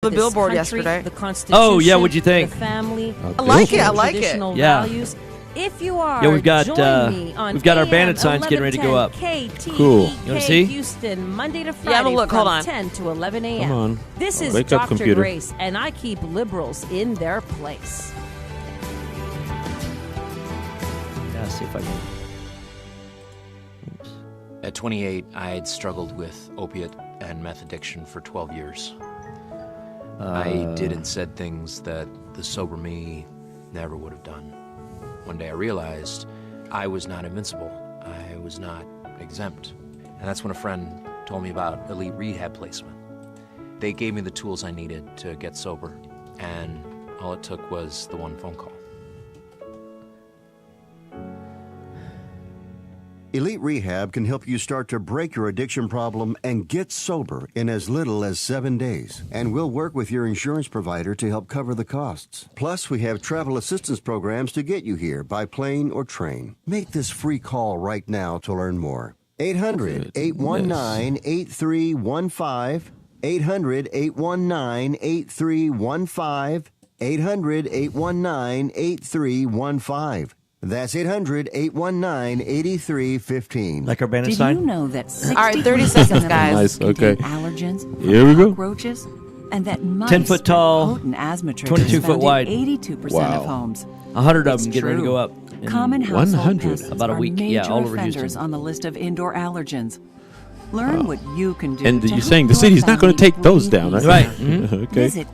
The billboard country, yesterday. The Constitution. Oh, yeah, what'd you think? The family. I like it. I like it. Traditional Yeah. values. If you are, Yeah, we've got, join me on we've got our AM bandit signs getting ready to go up. 1110 Cool. KTEK You wanna see? Houston, Monday to Friday Yeah, I'm gonna look. from Hold on. 10 to 11 a.m. Come on. This is Wake up, Dr. computer. Grace, and I keep liberals in their place. Yeah, see if I can. Oops. At 28, I had struggled with opiate and meth addiction for 12 years. I did and said things that the sober me never would have done. One day I realized I was not invincible. I was not exempt. And that's when a friend told me about Elite Rehab Placement. They gave me the tools I needed to get sober, and all it took was the one phone call. Elite Rehab can help you start to break your addiction problem and get sober in as little as 7 days. And we'll work with your insurance provider to help cover the costs. Plus, we have travel assistance programs to get you here by plane or train. Make this free call right now to learn more. 800-819-8315. 800-819-8315. 800-819-8315. That's 800-819-8315. Like our bandit Did sign? you know that 60% All right, 30 seconds, of guys. those Nice, okay. contain allergens from Here we go. cockroaches? And that mice 10 foot tall, potent asthma triggers 22 foot found in wide. 82% Wow. of homes. 100 of It's them getting ready to true. go up. in- Common household 100? pests About a are week, major yeah, all over offenders Houston. on the list of indoor allergens. Learn what you can do. And to you're help saying the your city's not going to family take those breathe down, right? easier. Right. Mhm. Okay. Visit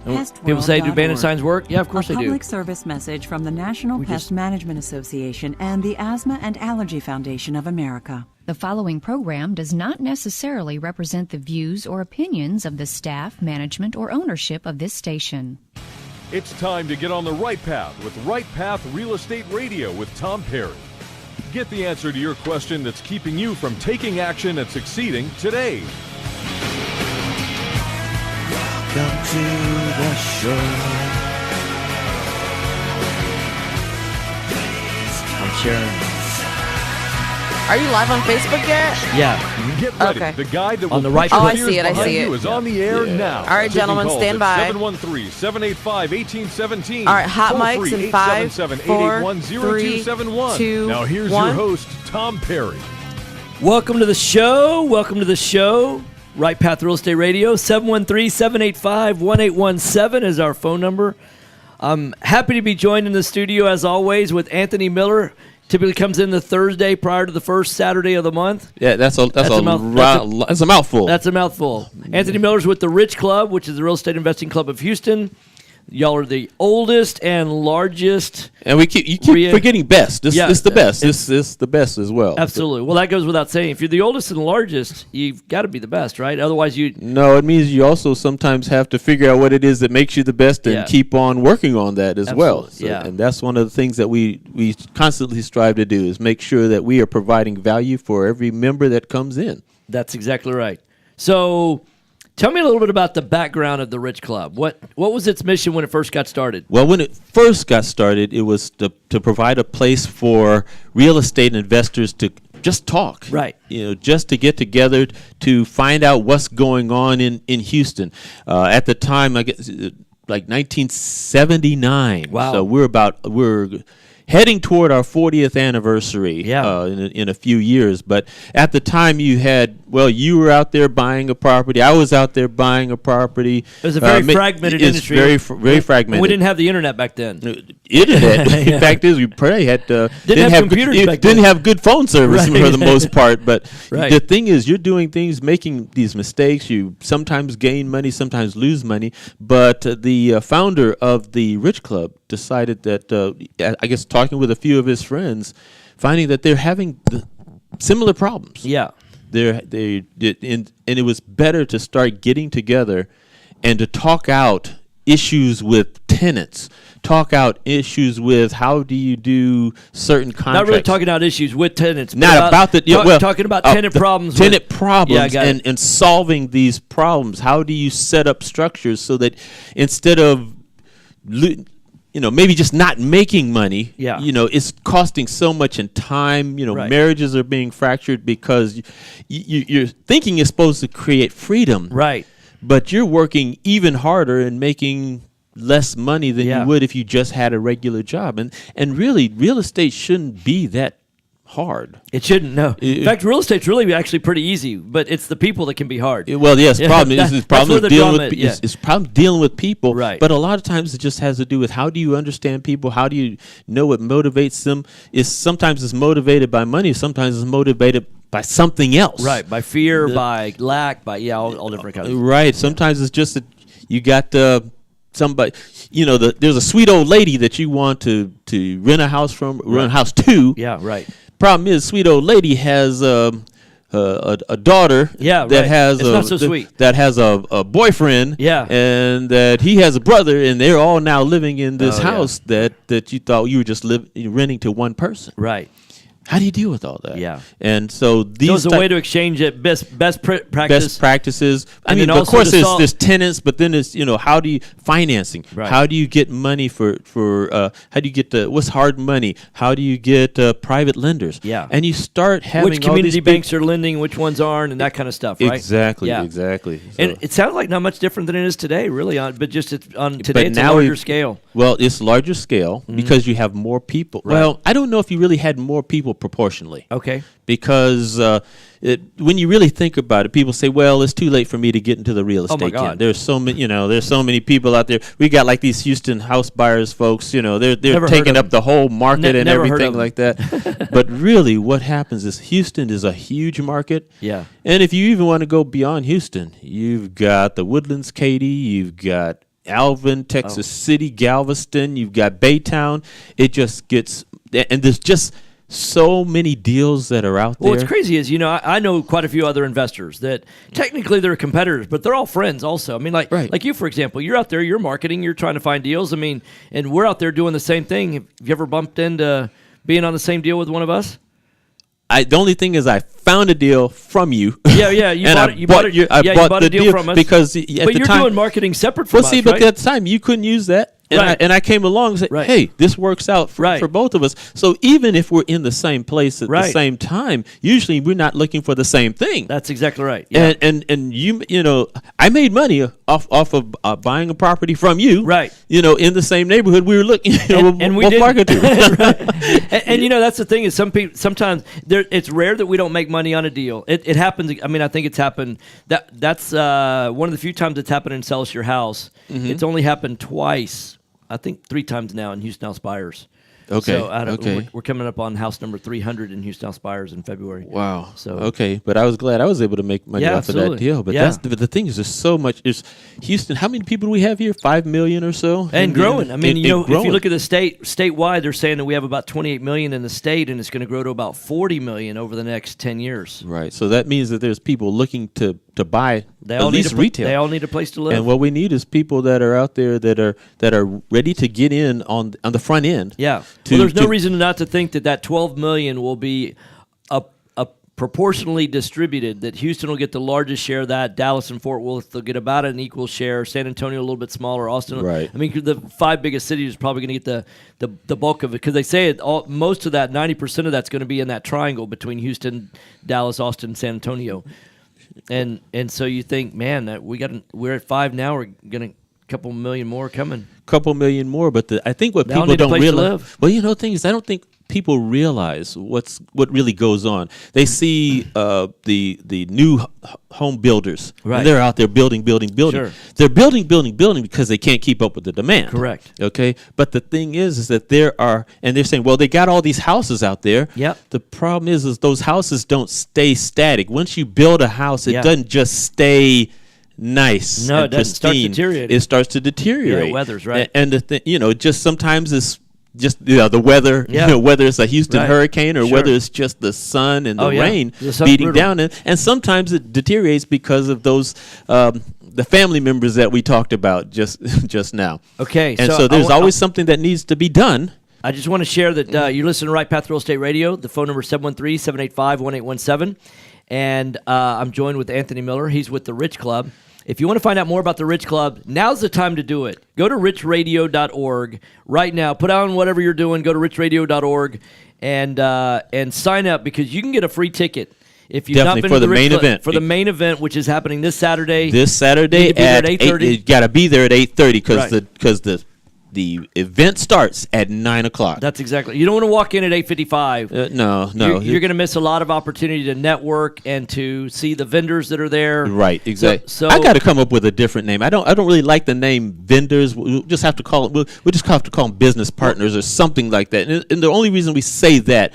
People say, do bandit pestworld.org. signs work? Yeah, of course A they do. public service message from the National Pest Management Association and the Asthma and Allergy Foundation of America. The following program does not necessarily represent the views or opinions of the staff, management, or ownership of this station. It's time to get on the right path with Right Path Real Estate Radio with Tom Perry. Get the answer to your question that's keeping you from taking action and succeeding today. Welcome to the show. I'm sharing. Are you live on Facebook yet? Yeah. Get ready. Okay. The guide that On will the right push path. Oh, I your see it, I behind see you it. is on the air now. All right, gentlemen, Taking stand calls by. at 713-785-1817. All right, hot Toll mics free, in 5, 4, 877-881-0271. 3, Now here's 1. your host, Tom Perry. Welcome to the show. Welcome to the show. Right Path Real Estate Radio. 713-785-1817 is our phone number. I'm happy to be joined in the studio, as always, with Anthony Miller. Typically comes in the Thursday prior to the first Saturday of the month. Yeah, that's a mouthful. That's a mouthful. Anthony Miller's with the Rich Club, which is the real estate investing club of Houston. Y'all are the oldest and largest. And you keep forgetting best. This is the best. This is the best as well. Absolutely. Well, that goes without saying. If you're the oldest and largest, you've got to be the best, right? Otherwise, you. No, it means you also sometimes have to figure out what it is that makes you the best and Yeah. keep on working on that as well. Absolutely, yeah. And that's one of the things that we constantly strive to do is make sure that we are providing value for every member that comes in. That's exactly right. So, tell me a little bit about the background of the Rich Club. What was its mission when it first got started? Well, when it first got started, it was to provide a place for real estate investors to just talk. Right. Just to get together to find out what's going on in Houston. At the time, I guess, like 1979. Wow. So we're heading toward our 40th anniversary in a few years. But at the time you were out there buying a property. I was out there buying a property. It was a very fragmented industry. It's very fragmented. We didn't have the internet back then. Internet. In fact, we probably didn't have computers back then. didn't have good phone service Right. for the most part. But Right. the thing is, you're doing things, making these mistakes. You sometimes gain money, sometimes lose money. But the founder of the Rich Club decided that, I guess, talking with a few of his friends, finding that they're having similar problems. Yeah. And it was better to start getting together and to talk out issues with tenants, talk out issues with how do you do certain contracts. Not really talking out issues with tenants. Not about the talking about tenant problems. Tenant problems Yeah, I got it. and solving these problems. How do you set up structures so that instead of maybe just not making money, it's costing so much in time. Right. Marriages are being fractured because your thinking is supposed to create freedom. Right. but you're working even harder and making less money than Yeah. you would if you just had a regular job. And really, real estate shouldn't be that hard. It shouldn't, no. In fact, real estate's really actually pretty easy, but it's the people that can be hard. Well, yes, problem is that's problem where is the dealing drama- with yeah. it's problem dealing with people. Right. But a lot of times it just has to do with how do you understand people? How do you know what motivates them? Sometimes it's motivated by money. Sometimes it's motivated by something else. Right, by fear, by lack, by, all different kinds. Right. Sometimes it's just that you got somebody, there's a sweet old lady that you want to rent a house from, rent a house to. Yeah, right. Problem is, sweet old lady has a daughter Yeah, that right. has It's not so sweet. that has a boyfriend, Yeah. and that he has a brother, and they're all now living in this Oh, yeah. house that you thought you were just renting to one person. Right. How do you deal with all that? Yeah. And so these So it's a way to exchange it, best practice. best practices. I And mean, then of also course, to there's tenants, but then it's how do you financing? Right. How do you get money for how do you get what's hard money? How do you get private lenders? Yeah. And you start having Which all community these big- banks are lending, which ones aren't, and that kind of stuff, right? Exactly. Yeah. Exactly. And So- it sounds like not much different than it is today, really, but just on today but it's a now larger we've- scale. Well, it's larger scale because you have more people. Right. Well, I don't know if you really had more people proportionally. Okay. Because when you really think about it, people say, "Well, it's too late for me to get into the real Oh, my estate." God. game." There's so many, there's so many people out there. We got like these Houston house buyers, folks. They're Never heard taking of up the whole market and never heard everything of like that. But really, what happens is Houston is a huge market. Yeah. And if you even want to go beyond Houston, you've got the Woodlands, Katy. You've got Alvin, Texas City, Galveston. You've got Baytown. It just gets, and there's just so many deals that are out there. Well, what's crazy is, I know quite a few other investors that technically they're competitors, but they're all friends also. I mean, like you, for example, you're out there, you're marketing, you're trying to find deals. I mean, and we're out there doing the same thing. Have you ever bumped into being on the same deal with one of us? The only thing is I found a deal from you. Yeah, yeah. You and bought I it. You bought bought it. your- I yeah, bought you bought the a deal from us because at but the you're time, doing marketing separate from well, see, us, but right? at the time you couldn't use that. And, Right. I came along and said, Right. hey, this works out for both of us. So even if we're in the same place at the Right. same time, usually we're not looking for the same thing. That's exactly right. Yeah. And you I made money off of buying a property from you. Right. In the same neighborhood we were looking. And we what did. market to? and that's the thing is sometimes it's rare that we don't make money on a deal. It happens. I mean, I think it's happened. That's one of the few times it's happened in Sell Us Your House. Mm-hmm. It's only happened twice. I think 3 times now in Houston House Buyers. Okay. So Okay. we're coming up on house number 300 in Houston House Buyers in February. Wow. So okay, but I was glad I was able to make money Yeah, off of that absolutely. deal. But Yeah. that's the thing is, there's so much. There's Houston. How many people do we have here? 5 million or so, And growing. I mean, and if you growing. look at the statewide, they're saying that we have about 28 million in the state, and it's going to grow to about 40 million over the next 10 years. Right. So that means that there's people looking to buy They at all least need retail. They all need a place to live. And what we need is people that are out there that are ready to get in on the front end. Yeah. To- Well, there's no to- reason not to think that 12 million will be a proportionally distributed, that Houston will get the largest share of that. Dallas and Fort Worth, they'll get about an equal share. San Antonio, a little bit smaller. Austin. Right. I mean, the 5 biggest cities are probably going to get the bulk of it because they say most of that, 90% of that's going to be in that triangle between Houston, Dallas, Austin, San Antonio. And so you think, man, that we're at 5 now. We're going to couple million more coming. Couple million more, but I think what They all people need a don't place to realize. live. Well, the thing is, I don't think people realize what really goes on. They see the new home builders, Right. and they're out there building. Sure. They're building because they can't keep up with the demand. Correct. Okay, but the thing is that and they're saying, well, they got all these houses out there. Yep. The problem is those houses don't stay static. Once you build a house, it Yeah. doesn't just stay nice. No, and it doesn't. It starts pristine. deteriorating. It starts to deteriorate. Yeah, weather's right. And the thing, just sometimes it's just the weather. Yeah. Whether it's a Houston Right. hurricane or Sure. whether it's just the sun and the Oh, yeah. rain The sun's beating brutal. down, and sometimes it deteriorates because of those the family members that we talked about just now. Okay, and so so there's I always something that needs to be done. I just want to share that you're listening to Right Path Real Estate Radio. The phone number is 713-785-1817. And I'm joined with Anthony Miller. He's with the Rich Club. If you want to find out more about the Rich Club, now's the time to do it. Go to richradio.org right now. Put on whatever you're doing. Go to richradio.org and sign up because you can get a free ticket. If you've not Definitely been for to the main Rich Club- event. for the main event, which is happening this Saturday. This Saturday You need to be there at at 8:30. You got to be there at 8:30 because Right. the event starts at 9 o'clock. That's exactly. You don't want to walk in at 8:55. No. You're going to miss a lot of opportunity to network and to see the vendors that are there. Right, exactly. So I got to come up with a different name. I don't really like the name vendors. We'll just have to call it. We'll just have to call them business partners or something like that. And the only reason we say that,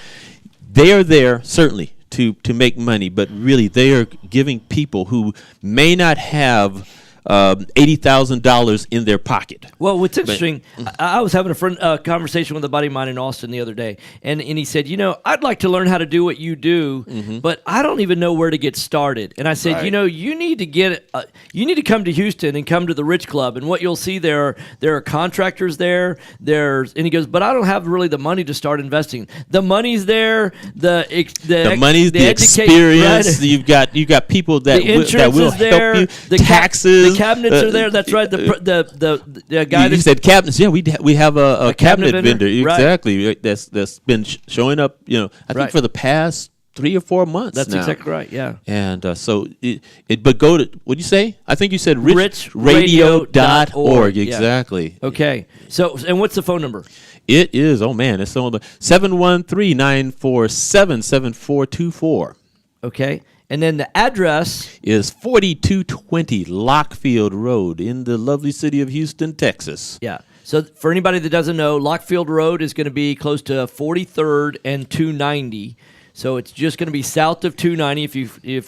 they are there certainly to make money, but really they are giving people who may not have $80,000 in their pocket. Well, what's interesting, I was having a conversation with a buddy of mine in Austin the other day, and he said, I'd like to learn how to do what you do, but I don't even know where to get started. And I said, you need to come to Houston and come to the Rich Club, and what you'll see there are contractors there. And he goes, but I don't have really the money to start investing. The money's there. The money's the experience. Right? You've got people that The insurance will is there. help you. Taxes. The cabinets are there. That's right. The guy you that said cabinets. Yeah, we have a cabinet vendor. Right. Exactly. That's been showing up. I think for the past 3 or 4 months. That's now. exactly right. Yeah. And but go to what'd you say? I think you said richradio.org. Yeah. Exactly. Okay. So, and what's the phone number? It is. Oh man, it's on the 713-947-7424. Okay. And then the address is 4220 Lockfield Road in the lovely city of Houston, Texas. Yeah. So for anybody that doesn't know, Lockfield Road is going to be close to 43rd and 290. So it's just going to be south of 290. We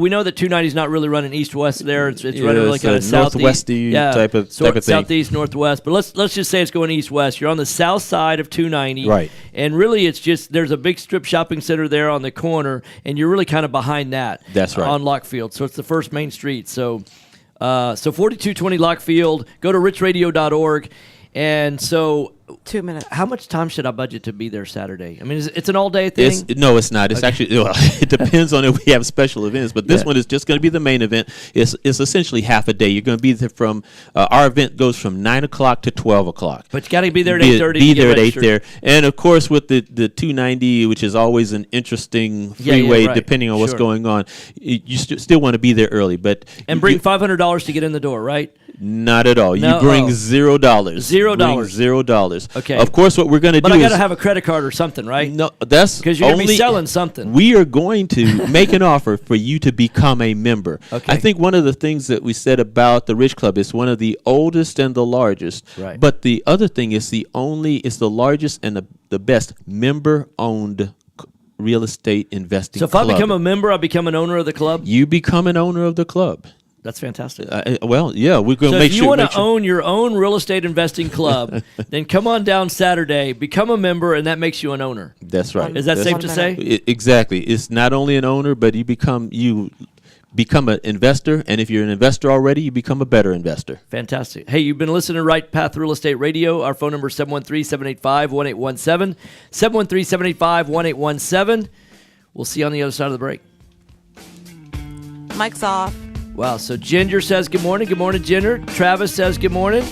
know that 290 is not really running east-west there. It's running really kind of northwesty type of thing. Southeast, northwest. But let's just say it's going east-west. You're on the south side of 290. Right. And really it's just there's a big strip shopping center there on the corner, and you're really kind of behind that. That's right. On Lockfield. So it's the first main street. So 4220 Lockfield. Go to richradio.org. And so 2 minutes. How much time should I budget to be there Saturday? I mean, it's an all-day thing? No, it's not. It's actually, it depends on if we have special events. But this one is just going to be the main event. It's essentially half a day. You're going to be there from, our event goes from 9 o'clock to 12 o'clock. But you got to be there at 8:30. Be there at 8 there. And, of course, with the 290, which is always an interesting freeway, depending on what's going on, you still want to be there early. And bring $500 to get in the door, right? Not at all. No, you bring $0. $0. Bring $0. Okay. Of course, what we're going to do is... But I got to have a credit card or something, right? No, that's because you're going to be selling something. We are going to make an offer for you to become a member. Okay. I think one of the things that we said about the Rich Club is one of the oldest and the largest. Right. But the other thing is the largest and the best member-owned real estate investing club. So if I become a member, I become an owner of the club? You become an owner of the club. That's fantastic. Well, yeah, we're going to make sure. So if you want to own your own real estate investing club, then come on down Saturday, become a member, and that makes you an owner. That's right. Is that safe to say? Exactly. It's not only an owner, but you become an investor, and if you're an investor already, you become a better investor. Fantastic. Hey, you've been listening to Right Path Real Estate Radio. Our phone number is 713-785-1817. 713-785-1817. We'll see you on the other side of the break. Mic's off. Wow, so Ginger says good morning. Good morning, Ginger. Travis says good morning.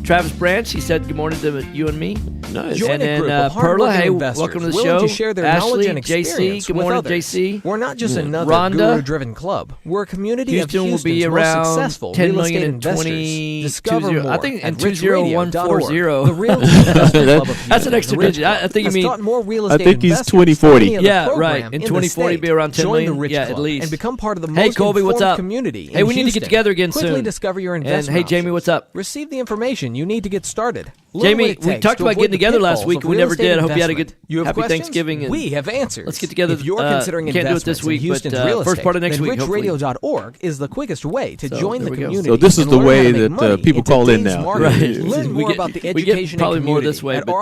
Travis Branch, he said good morning to you and me. Nice. And then Perla, hey, welcome to the show. To share their Ashley, knowledge and experience JC, good with morning, others. JC. We're not just another Rhonda. guru-driven club. We're a community Houston of will Houston's be most around successful 10 real million estate in investors. Discover 20, more I think in at richradio.org. 20140. The Real Estate Investment Club of Houston. That's an extra The Rich digit. I Club think you has mean. taught more real I estate think he's investors 2040. than any other Yeah, program right. In the 2040 state. be around 10 Join million. the Rich Yeah, Club at least. and become part of the Hey, most Colby, what's informed up? community Hey, in we need to get Houston. together again Quickly soon. discover your And investment hey, Jamie, what's up? Receive the information you need to get started. Learn Jamie, what it we takes talked to about avoid getting the together last pitfalls week. of We real never estate did. I hope you had a investment. good You have happy questions? Thanksgiving. And We have answers. Let's get together. If you're considering can't do it investments this week, in Houston's but real estate, first part of next then week, hopefully. richradio.org is the quickest way to So, join there the we go. community. So this is and the learn way how to make that, money people in call in today's now. market. Right. Learn We more get- about the we get education probably and more community this way, at but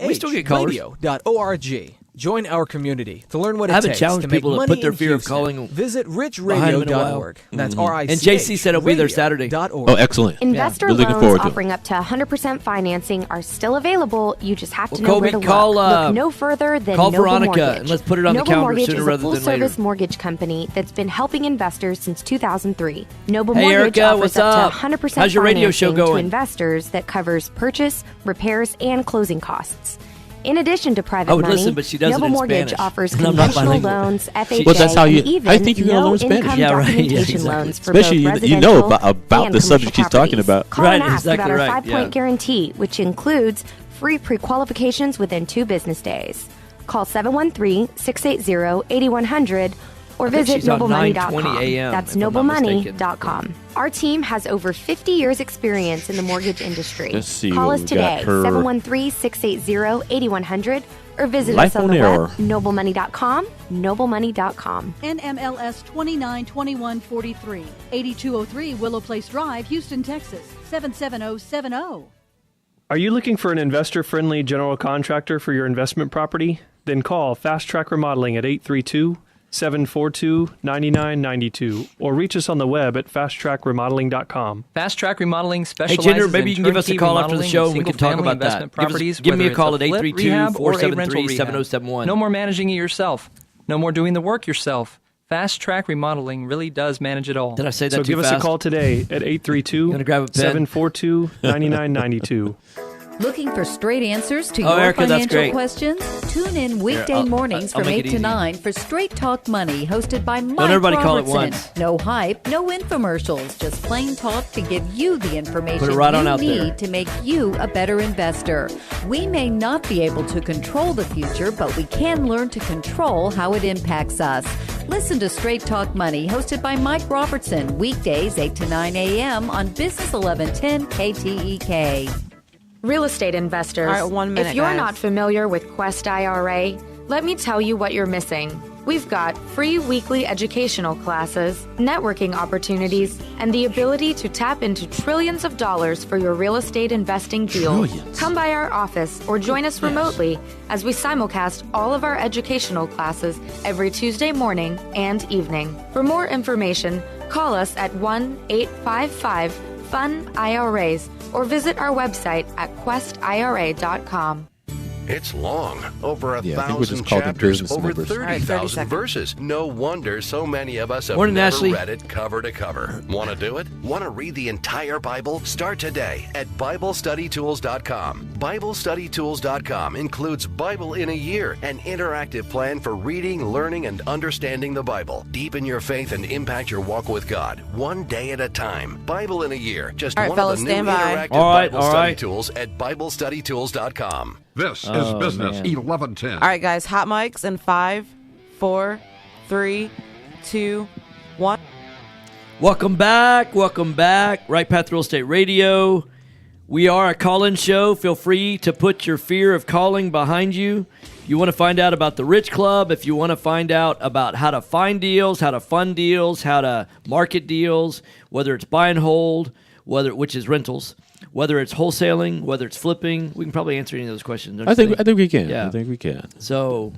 we still get callers. RICHradio.org. Join our community to learn what it I haven't takes challenged to make people to money put their in fear of Houston. calling Visit behind them in a while. richradio.org. That's RICH. And JC said he'll be there Saturday. Oh, excellent. Investor We're looking loans forward to it. offering up to 100% financing are still available. You just have to know Colby, where to call, look no further than call Noble Veronica, Mortgage. and let's put it on the Noble calendar Mortgage sooner is rather a than full-service later. mortgage company that's been helping investors since 2003. Noble Hey, Mortgage Erica, offers what's up up? to 100% How's your radio show financing to going? investors that covers purchase, repairs, and closing costs. In addition to private I would money, listen, but she does it Noble in Mortgage Spanish. offers And I'm not conventional bilingual. loans, FHA, Well, that's how you- and even I think you're gonna learn Spanish. no-income Yeah, right. Yeah, documentation exactly. loans for Especially both you know residential about and the subject commercial she's talking properties. about. Call Right, and ask exactly about our right, 5-point yeah. guarantee, which includes free pre-qualifications within 2 business days. Call 713-680-8100 or I think visit she's on noblemoney.com. 9:20 a.m., That's if I'm not mistaken. noblemoney.com. Our team has over 50 years experience in the mortgage industry. Let's see Call what us we today, got her. 713-680-8100 or visit Life us on on the Air. web, noblemoney.com, noblemoney.com. NMLS 292143, 8203 Willow Place Drive, Houston, Texas, 77070. Are you looking for an investor-friendly general contractor for your investment property? Then call Fast Track Remodeling at 832-742-9992 or reach us on the web at fasttrackremodeling.com. Fast Track Remodeling Hey, specializes Jinder, maybe you in can give us a turnkey call after the remodeling show of and we can talk single-family about that. investment properties, Give me a whether call at it's a flip, rehab, or a rental rehab. 832-473-7071. No more managing it yourself. No more doing the work yourself. Fast Track Remodeling really does manage it all. Did I say that So too give us fast? a call today at 832-742-9992. Looking for straight answers to Oh, your Erica, that's financial great. questions? Tune in weekday I'll- mornings I'll from make 8 it to easy. 9 for Straight Talk Money, hosted by Mike everybody call it Robertson. once. No hype, no infomercials, just plain talk to give you the information Put it right on you out need there. to make you a better investor. We may not be able to control the future, but we can learn to control how it impacts us. Listen to Straight Talk Money, hosted by Mike Robertson, weekdays 8 to 9 a.m. on Business 1110 KTEK. Real estate investors, All right, 1 minute, if you're guys. not familiar with Quest IRA, let me tell you what you're missing. We've got free weekly educational classes, networking opportunities, and the ability to tap into trillions of dollars for your real estate investing deal. Trillions. Come by our office or join us remotely as we simulcast all of our educational classes every Tuesday morning and evening. For more information, call us at 1-855-FUN-IRAs or visit our website at questira.com. It's long, over Yeah, I think we're 1,000 just called the chapters, business over members. All right, 30 30,000 seconds. verses. No wonder so many of us have Morning, never Ashley. read it cover to cover. Want to do it? Want to read the entire Bible? Start today at BibleStudyTools.com. BibleStudyTools.com includes Bible in a Year, an interactive plan for reading, learning, and understanding the Bible. Deepen your faith and impact your walk with God, one day at a time. Bible in a Year, just All right, one fellas, of the new stand by. interactive All right, Bible all study right. tools at BibleStudyTools.com. This is Oh, Business man. 1110. All right, guys, hot mics in 5, 4, 3, 2, 1. Welcome back. Welcome back. Right Path Real Estate Radio. We are a call-in show. Feel free to put your fear of calling behind you. You want to find out about the Rich Club, if you want to find out about how to find deals, how to fund deals, how to market deals, whether it's buy and hold, which is rentals, whether it's wholesaling, whether it's flipping, we can probably answer any of those questions. don't I you think we can. Yeah. I think we can. So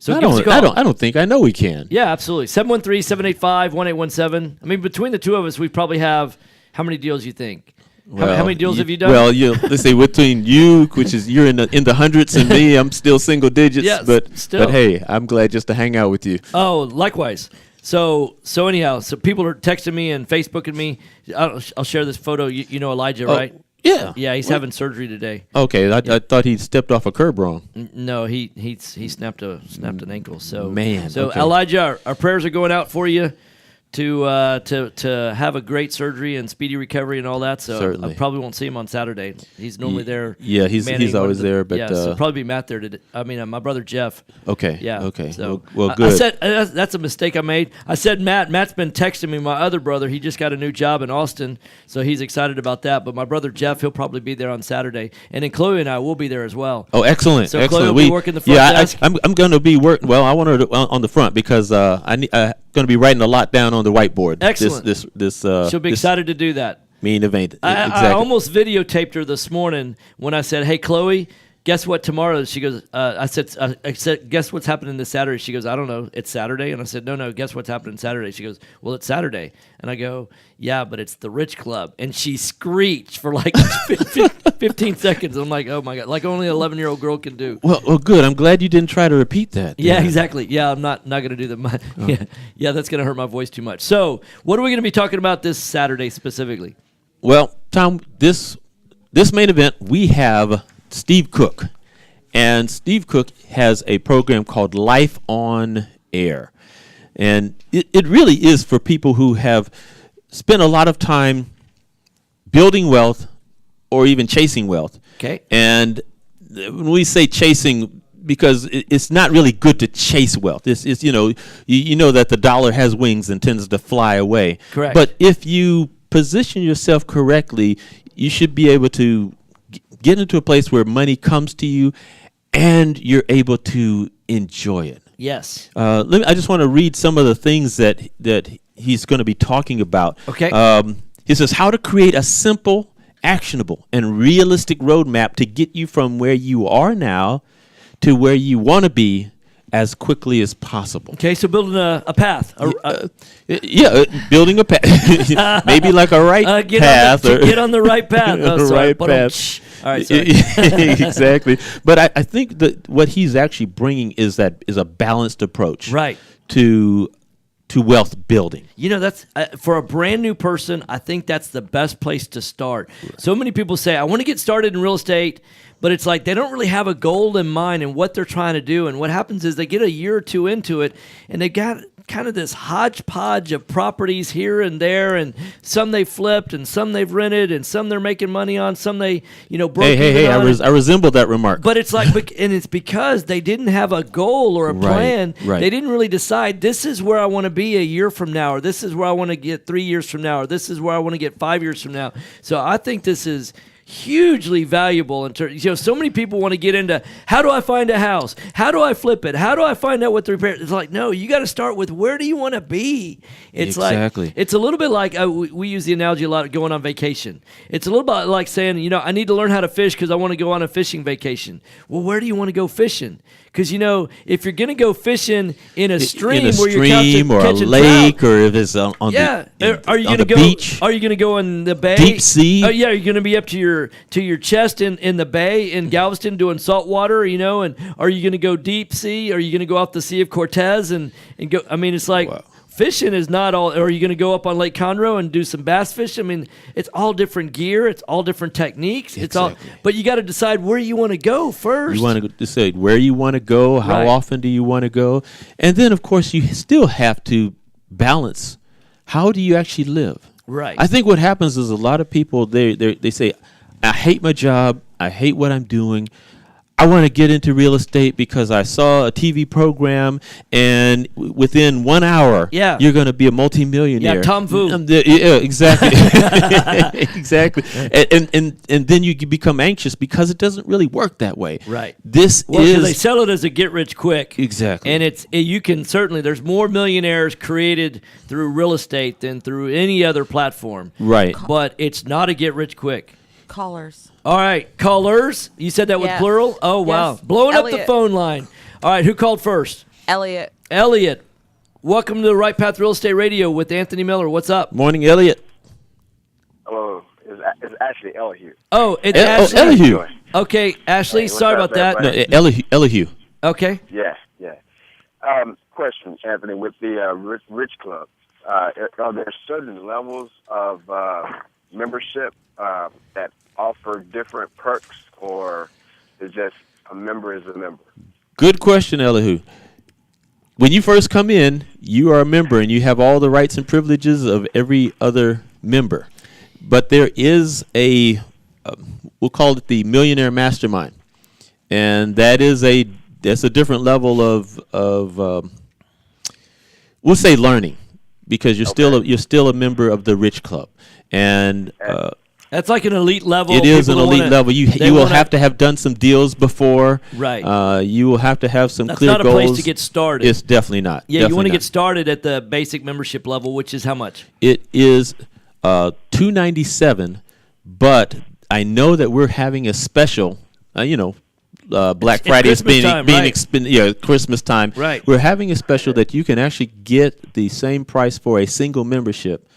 I give us a call. don't think I know we can. Yeah, absolutely. 713-785-1817. I mean, between the two of us, we probably have how many deals you think? How many deals have you done? Well, let's say between you, which is you're in the hundreds, and me, I'm still single digits. Yes, but still. hey, I'm glad just to hang out with you. Oh, likewise. So anyhow, so people are texting me and Facebooking me. I'll share this photo. You know Elijah, right? Yeah. Yeah, he's having surgery today. Okay, I thought he stepped off a curb wrong. No, he snapped an ankle. So Man, So okay. Elijah, our prayers are going out for you to have a great surgery and speedy recovery and all that. So Certainly. I probably won't see him on Saturday. He's normally there. Yeah, he's manning one always of the- there, but, yeah, so probably be Matt there today. I mean, my brother Jeff. Okay. Yeah. Okay. So Well, I good. said that's a mistake I made. I said Matt's been texting me. My other brother, he just got a new job in Austin, so he's excited about that. But my brother Jeff, he'll probably be there on Saturday, and then Chloe and I will be there as well. Oh, excellent! So excellent. Chloe will be working the front desk. I'm going to be working. Well, I want her on the front because I'm going to be writing a lot down on the whiteboard. Excellent. This She'll be this excited to do that. Main event. I Exactly. almost videotaped her this morning when I said, "Hey, Chloe, guess what tomorrow is?" She goes, I said, guess what's happening this Saturday? She goes, I don't know. It's Saturday. And I said, no, guess what's happening Saturday? She goes, well, it's Saturday. And I go, yeah, but it's the Rich Club. And she screeched for like 15 seconds. I'm like, oh my God, like only an 11-year-old girl can do. Well, good. I'm glad you didn't try to repeat that. Yeah, exactly. Yeah, I'm not going to do that. Yeah, that's going to hurt my voice too much. So what are we going to be talking about this Saturday specifically? Well, Tom, this main event, we have Steve Cook. And Steve Cook has a program called Life on Air. And it really is for people who have spent a lot of time building wealth or even chasing wealth. Okay. And when we say chasing, because it's not really good to chase wealth. It's you know that the dollar has wings and tends to fly away. Correct. But if you position yourself correctly, you should be able to get into a place where money comes to you and you're able to enjoy it. Yes. I just want to read some of the things that he's going to be talking about. Okay. He says how to create a simple, actionable, and realistic roadmap to get you from where you are now to where you want to be as quickly as possible. Okay, so building a path. Building a path. Maybe like a right path. Get on the right path. Oh, sorry. Right path. All right, sorry. Exactly. But I think that what he's actually bringing is a balanced approach. Right. To wealth building. You know, that's for a brand new person, I think that's the best place to start. Right. So many people say, I want to get started in real estate, but it's like they don't really have a goal in mind and what they're trying to do. And what happens is they get a year or two into it, and they've got kind of this hodgepodge of properties here and there, and some they flipped, and some they've rented, and some they're making money on, some they, broke Hey, I resemble that remark. But it's like, and it's because they didn't have a goal or a plan. Right. They didn't really decide, this is where I want to be a year from now, or this is where I want to get 3 years from now, or this is where I want to get 5 years from now. So I think this is hugely valuable in terms. So many people want to get into, how do I find a house? How do I flip it? How do I find out what the repair? It's like, no, you got to start with, where do you want to be? It's exactly. Like, it's a little bit like, we use the analogy a lot of going on vacation. It's a little bit like saying, I need to learn how to fish because I want to go on a fishing vacation. Well, where do you want to go fishing? Because, if you're going to go fishing in a stream, or a lake, trout, or if it's on the beach, are you going to go in the bay? Deep sea? Yeah, are you going to be up to your chest in the bay in Galveston doing salt water, and are you going to go deep sea? Are you going to go off the Sea of Cortez and go? I mean, it's like, wow. Fishing is not all. Or are you going to go up on Lake Conroe and do some bass fishing? I mean, it's all different gear. It's all different techniques. Exactly. It's all. But you got to decide where you want to go first. You want to decide where you want to go. How often do you want to go? And then, of course, you still have to balance. How do you actually live? Right. I think what happens is a lot of people they say, I hate my job. I hate what I'm doing. I want to get into real estate because I saw a TV program, and within 1 hour, you're going to be a multimillionaire. Yeah, Tom Fu. Yeah, exactly. Exactly. And then you become anxious because it doesn't really work that way. Right. This is. They sell it as a get rich quick. Exactly. And you can certainly, there's more millionaires created through real estate than through any other platform. Right. But it's not a get rich quick. Callers. All right, callers. You said that with plural? Oh, wow. Yes. Blowing Elliot. up the phone line. All right, who called first? Elliot. Elliot. Welcome to the Right Path Real Estate Radio with Anthony Miller. What's up? Morning, Elliot. Hello. It's Ashley Elihu. Oh, it's Ashley. Elihu. Okay, Ashley, sorry about that. No, Elihu. Okay. Yeah. Question, Anthony, with the Rich Club, are there certain levels of membership that offer different perks, or is just a member is a member? Good question, Elihu. When you first come in, you are a member and you have all the rights and privileges of every other member. But there is we'll call it the Millionaire Mastermind, and that's a different level of we'll say learning, because you're still a member of the Rich Club, and that's like an elite level. It is an elite level. You will have to have done some deals before. Right. You will have to have some That's clear not goals. a place to get started. It's definitely not. Yeah, definitely you want to not. get started at the basic membership level, which is how much? It is $297, but I know that we're having a special. Black Friday is Christmas time. Right. We're having a special that you can actually get the same price for a single membership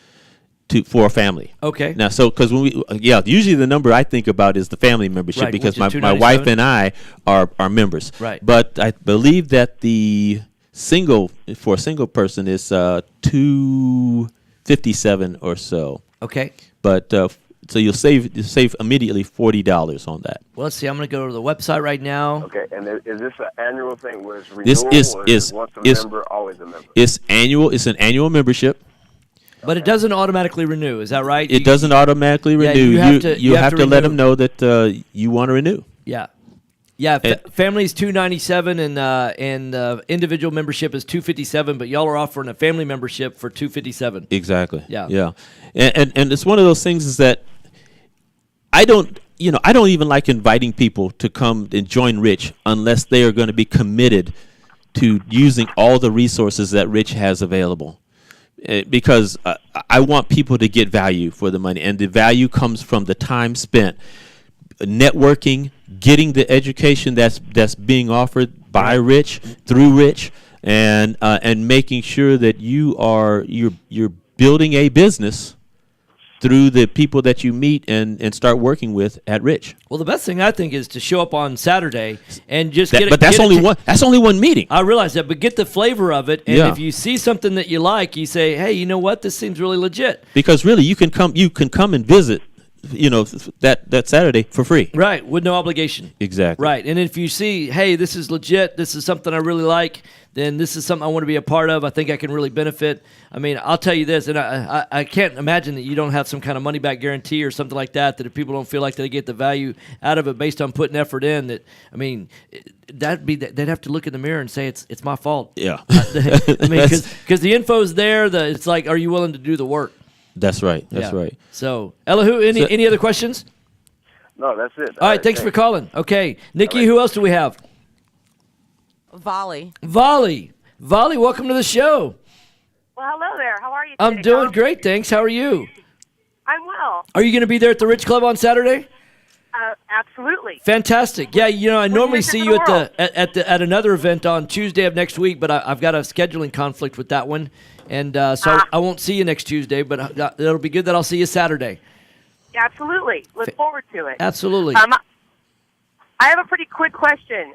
for a family. Okay. Now, so because usually the number I think about is the family membership, right, because my wife and I are members. Right. But I believe that for a single person is $257 or so. Okay. But So you'll save immediately $40 on that. Well, let's see. I'm going to go to the website right now. Okay, and is this an annual thing where it's renewal, This or is it once a member, always a member? It's annual. It's an annual membership. But it doesn't automatically renew. Is that right? It doesn't automatically Yeah, renew. you have to let renew. them know that you want to renew. Yeah. Yeah, family's $297 and individual membership is $257, but y'all are offering a family membership for $257. Exactly. Yeah. Yeah. And it's one of those things is that I don't even like inviting people to come and join Rich unless they are going to be committed to using all the resources that Rich has available. Because I want people to get value for the money, and the value comes from the time spent networking, getting the education that's being offered by Rich, through Rich, and making sure that you're building a business through the people that you meet and start working with at Rich. Well, the best thing I think is to show up on Saturday and just But that's only one. That's only one meeting. I realize that, but get the flavor of it. And Yeah. if you see something that you like, you say, "Hey, you know what? This seems really legit." Because really, you can come and visit, that Saturday for free. Right, with no obligation. Exactly. Right, and if you see, hey, this is legit, this is something I really like, then this is something I want to be a part of. I think I can really benefit. I mean, I'll tell you this, and I can't imagine that you don't have some kind of money back guarantee or something like that. That if people don't feel like they get the value out of it based on putting effort in, they'd have to look in the mirror and say it's my fault. Yeah. I mean, because the info's there. It's like, are you willing to do the work? That's right. That's Yeah. right. So, Elihu, any other questions? No, that's it. All right, thanks for calling. Okay, Nikki, who else do we have? Volley. Volley, welcome to the show. Well, hello there. How are you today? I'm doing great, thanks. How are you? I'm well. Are you going to be there at the Rich Club on Saturday? Absolutely. Fantastic. Yeah, I normally see you world? at another event on Tuesday of next week, but I've got a scheduling conflict with that one, and so I won't see you next Tuesday. But it'll be good that I'll see you Saturday. Yeah, absolutely. Look forward to it. Absolutely. I have a pretty quick question.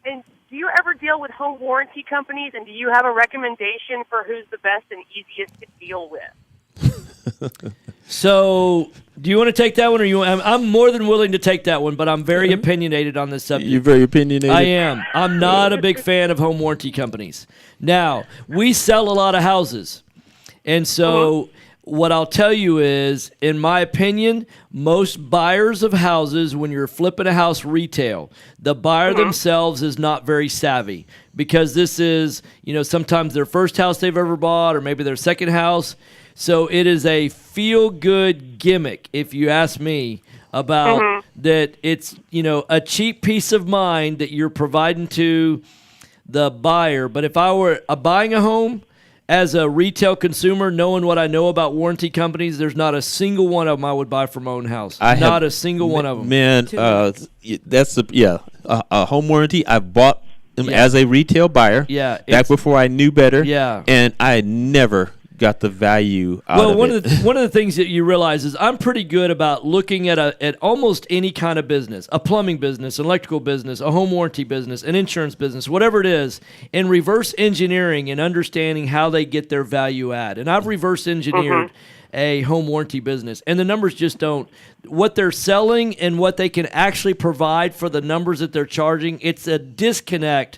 And do you ever deal with home warranty companies, and do you have a recommendation for who's the best and easiest to deal with? So, do you want to take that one, or I'm more than willing to take that one, but I'm very opinionated on this subject. You're very opinionated? I am. I'm not a big fan of home warranty companies. Now, we sell a lot of houses, and so what I'll tell you is, in my opinion, most buyers of houses, when you're flipping a house retail, the buyer themselves is not very savvy, because this is, sometimes their first house they've ever bought, or maybe their second house. So it is a feel-good gimmick, if you ask me, about that it's, a cheap peace of mind that you're providing to the buyer. But if I were buying a home as a retail consumer, knowing what I know about warranty companies, there's not a single one of them I would buy for my own house. Not a single one of them. Man, that's a home warranty. I bought them as a retail buyer. Yeah, back before I knew better. Yeah, and I never got the value out of it. One of the things that you realize is I'm pretty good about looking at almost any kind of business, a plumbing business, an electrical business, a home warranty business, an insurance business, whatever it is, and reverse engineering and understanding how they get their value add. And I've reverse engineered a home warranty business, and the numbers just don't. What they're selling and what they can actually provide for the numbers that they're charging, it's a disconnect.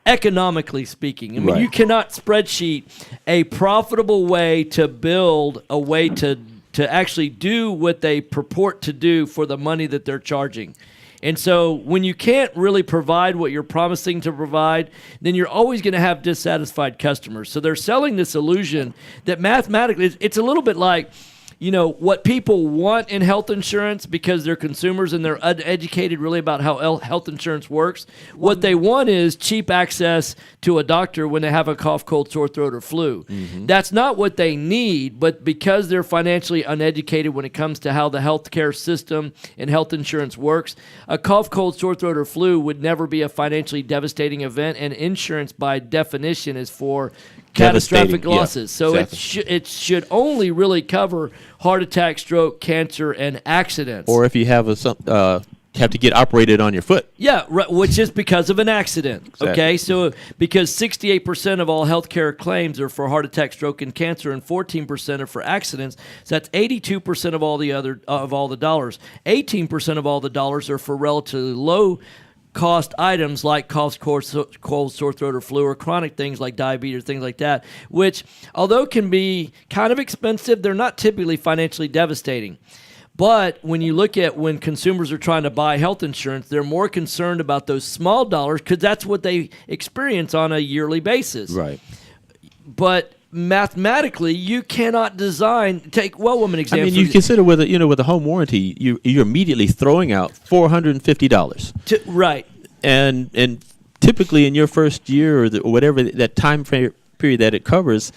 Economically speaking, I mean, you cannot spreadsheet a profitable way to build a way to actually do what they purport to do for the money that they're charging. And so when you can't really provide what you're promising to provide, then you're always going to have dissatisfied customers. So they're selling this illusion that mathematically, it's a little bit like, what people want in health insurance, because they're consumers and they're uneducated really about how health insurance works. What they want is cheap access to a doctor when they have a cough, cold, sore throat, or flu. That's not what they need, but because they're financially uneducated when it comes to how the healthcare system and health insurance works, a cough, cold, sore throat, or flu would never be a financially devastating event, and insurance by definition is for catastrophic losses. So it should only really cover heart attack, stroke, cancer, and accidents. Or if you have have to get operated on your foot. Yeah, right, which is because of an accident. Exactly. Okay, so because 68% of all healthcare claims are for heart attack, stroke, and cancer, and 14% are for accidents. So that's 82% of all the dollars. 18% of all the dollars are for relatively low cost items like cough, cold, sore throat, or flu, or chronic things like diabetes, things like that, which, although can be kind of expensive, they're not typically financially devastating. But when you look at when consumers are trying to buy health insurance, they're more concerned about those small dollars because that's what they experience on a yearly basis. Right. But mathematically, you cannot take woman example. I mean, you consider with a home warranty, you're immediately throwing out $450. Right. And typically in your first year or whatever that time period that it covers,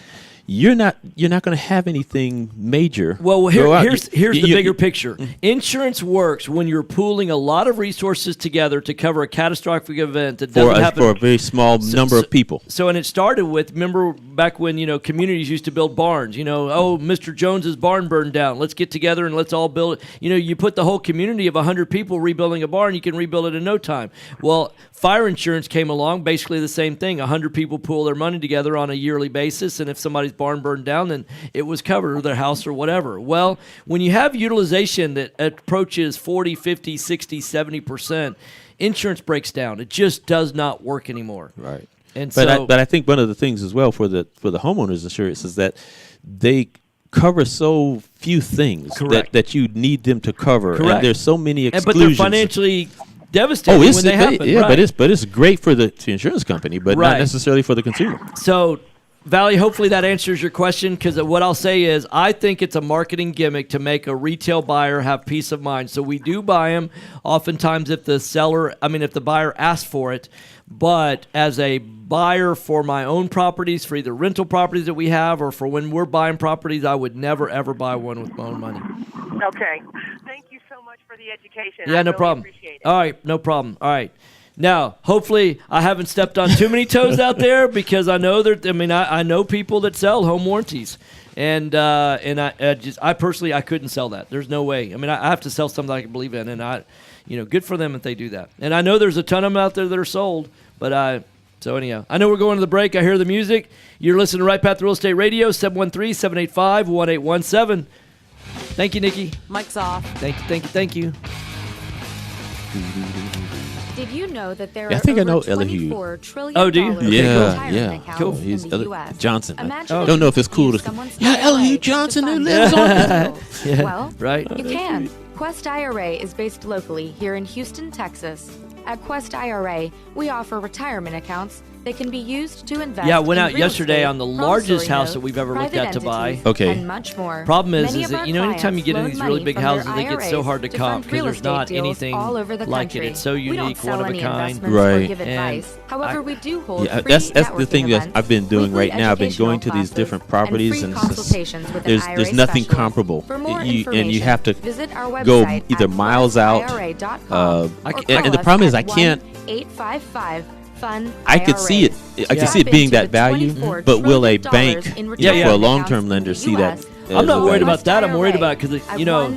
you're not going to have anything major. Well, here's the bigger picture. Insurance works when you're pooling a lot of resources together to cover a catastrophic event that doesn't happen for a very small number of people. So, and it started with, remember back when communities used to build barns. Mr. Jones's barn burned down. Let's get together and let's all build it. You put the whole community of 100 people rebuilding a barn, you can rebuild it in no time. Well, fire insurance came along, basically the same thing. 100 people pool their money together on a yearly basis, and if somebody's barn burned down, then it was covered, or their house or whatever. Well, when you have utilization that approaches 40, 50, 60, 70%, insurance breaks down. It just does not work anymore. Right. And but I think one of the things as well for the homeowners insurance is that they cover so few things that you need them to cover. Correct. And there's so many exclusions. But they're financially devastating when they happen. Yeah, right. but it's great for the insurance company, but not necessarily for the consumer. So, Valley, hopefully that answers your question, because what I'll say is I think it's a marketing gimmick to make a retail buyer have peace of mind. So we do buy them oftentimes if the buyer asks for it. But as a buyer for my own properties, for either rental properties that we have or for when we're buying properties, I would never, ever buy one with my own money. Okay. Thank you so much for the education. Yeah, no problem. Appreciate it. All right, no problem. All right. Now, hopefully, I haven't stepped on too many toes out there, because I know I know people that sell home warranties, and I personally I couldn't sell that. There's no way. I mean, I have to sell something I can believe in, and good for them if they do that. And I know there's a ton of them out there that are sold, but so anyhow, I know we're going to the break. I hear the music. You're listening to Right Path Real Estate Radio, 713-785-1817. Thank you, Nikki. Mic's off. Thank you. Did you know that there I are think I over know $24 Elihu. trillion Oh, do you? Yeah. accounts Cool. in He's the U.S. Johnson. Imagine I if don't know you if it's could cool use to. someone's Yeah, IRA Elihu to Johnson who fund lives on. Yeah, Well, right. you can. Quest IRA is based locally here in Houston, Texas. At Quest IRA, we offer retirement accounts that can be used to invest. Yeah, I went in out real yesterday estate, on the largest promissory house that notes, we've ever looked private at to buy. entities, Okay. and much more. Problem is Many of that our anytime you get in clients these loan really money big from houses, their they get so IRAs hard to comp fund because real there's estate not deals anything all over the like it. country. It's so We don't unique, sell one of a any kind. investments or Right. give And advice. However, we do hold Yeah, free that's the networking thing that events, I've been doing weekly right now. I've been going to educational these different classes, properties, free and it's just- consultations with an there's IRA nothing specialist. comparable. For more and you information, have to visit our go website either at miles out. questira.com or call And the us problem is at I can't. 1-855-FUN I could see it. I could see it being that value, but will a bank for a long-term lender see that? I'm not as worried a about that. I'm worried about because Well,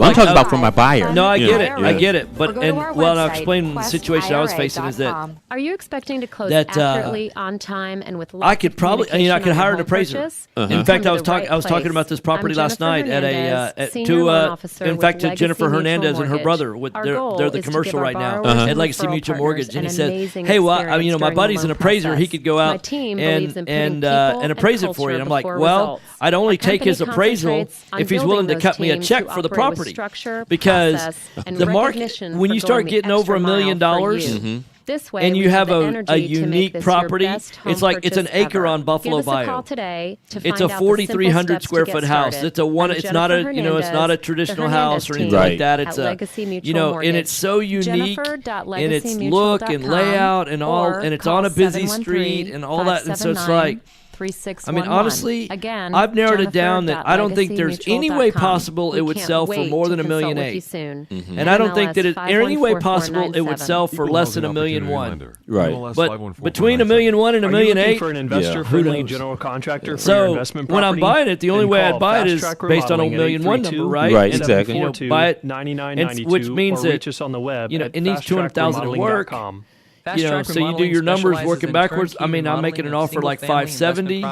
I'm talking about for my buyer. No, I You get know, it. yeah. I get it. But I'll explain the questira.com. situation I was facing is that Are you expecting to close that, accurately, on time, and with lots I could of probably, communication I could on your hire an home appraiser. purchase? In fact, I was talking about this property I'm last Jennifer night at Hernandez, Senior Loan Officer in with fact, to Legacy Jennifer Mutual Hernandez and her Mortgage. brother. Our They're goal the is to commercial give our right now borrowers and at Legacy referral Mutual partners Mortgage, and an he said, amazing "Hey, well, experience my during the buddy's an loan appraiser. He process. could go My out team believes in putting and people appraise and it for you." And I'm culture like, before "Well, results. I'd only Our take his company appraisal concentrates on if he's willing to building cut me a those check teams for the to operate with property, structure, because process, and the market recognition when for you start going the getting over extra $1 million mile for you. dollars." This way, And we you have the a energy to make unique this your property. best home It's like it's an purchase acre ever. on Buffalo Give us a Bayou. call today to It's find a out the 4,300 simple square steps to foot get house. started. It's a one. I'm It's not a Jennifer it's not a Hernandez, traditional the house or Hernandez anything team like that. It's at a Legacy Mutual and it's so unique in its look and layout and all, and it's on a busy street and all that. And so it's like, 3611. honestly, Again, I've narrowed it down that I don't think there's any way possible it would sell for more than $1.8 million. And I don't think that it any way possible it would sell for less than $1.1 million. Right. But between $1.1 million and $1.8 million, looking for an investor-friendly knows? general contractor for So, your investment when property? I'm buying it, the only Then way call I'd buy it is Fast Track based on a Remodeling at $1.1 million number, right? Right, And exactly. buy it, 9992, which means or that reach us on the web it at needs $200,000 to work. fasttrackremodeling.com. So you do your numbers working backwards. I mean, I'm making an offer like $570,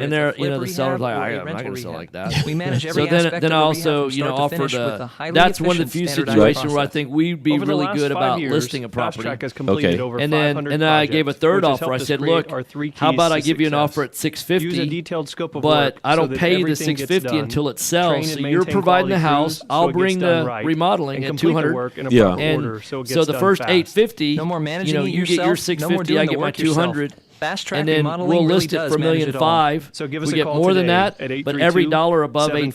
and they're, the seller's like, I'm not going to sell like that. We manage So every aspect then I of a also, rehab from start to offer finish with a highly that's one of the few efficient, situations standardized where I think we'd be Over the really last good 5 about years, listing a Fast property. Track has completed over And then 500 I gave a projects, third which has offer. I helped us said, create look, our 3 how keys about to I give you an success. offer at $650, Use a detailed scope of but work I so don't that pay the everything gets $650 done. until it Train sells. and So you're maintain providing the quality house. crews I'll so it bring gets done the right, remodeling and at complete the $200. work in a proper order so it So gets the done first fast. $850, No more managing it you get your yourself, no more $650, doing I the get my work yourself. $200. Fast Track And then Remodeling we'll really list it does for manage it all. $1.5 million. So give us we a get call more than today that, at but every dollar above $850, we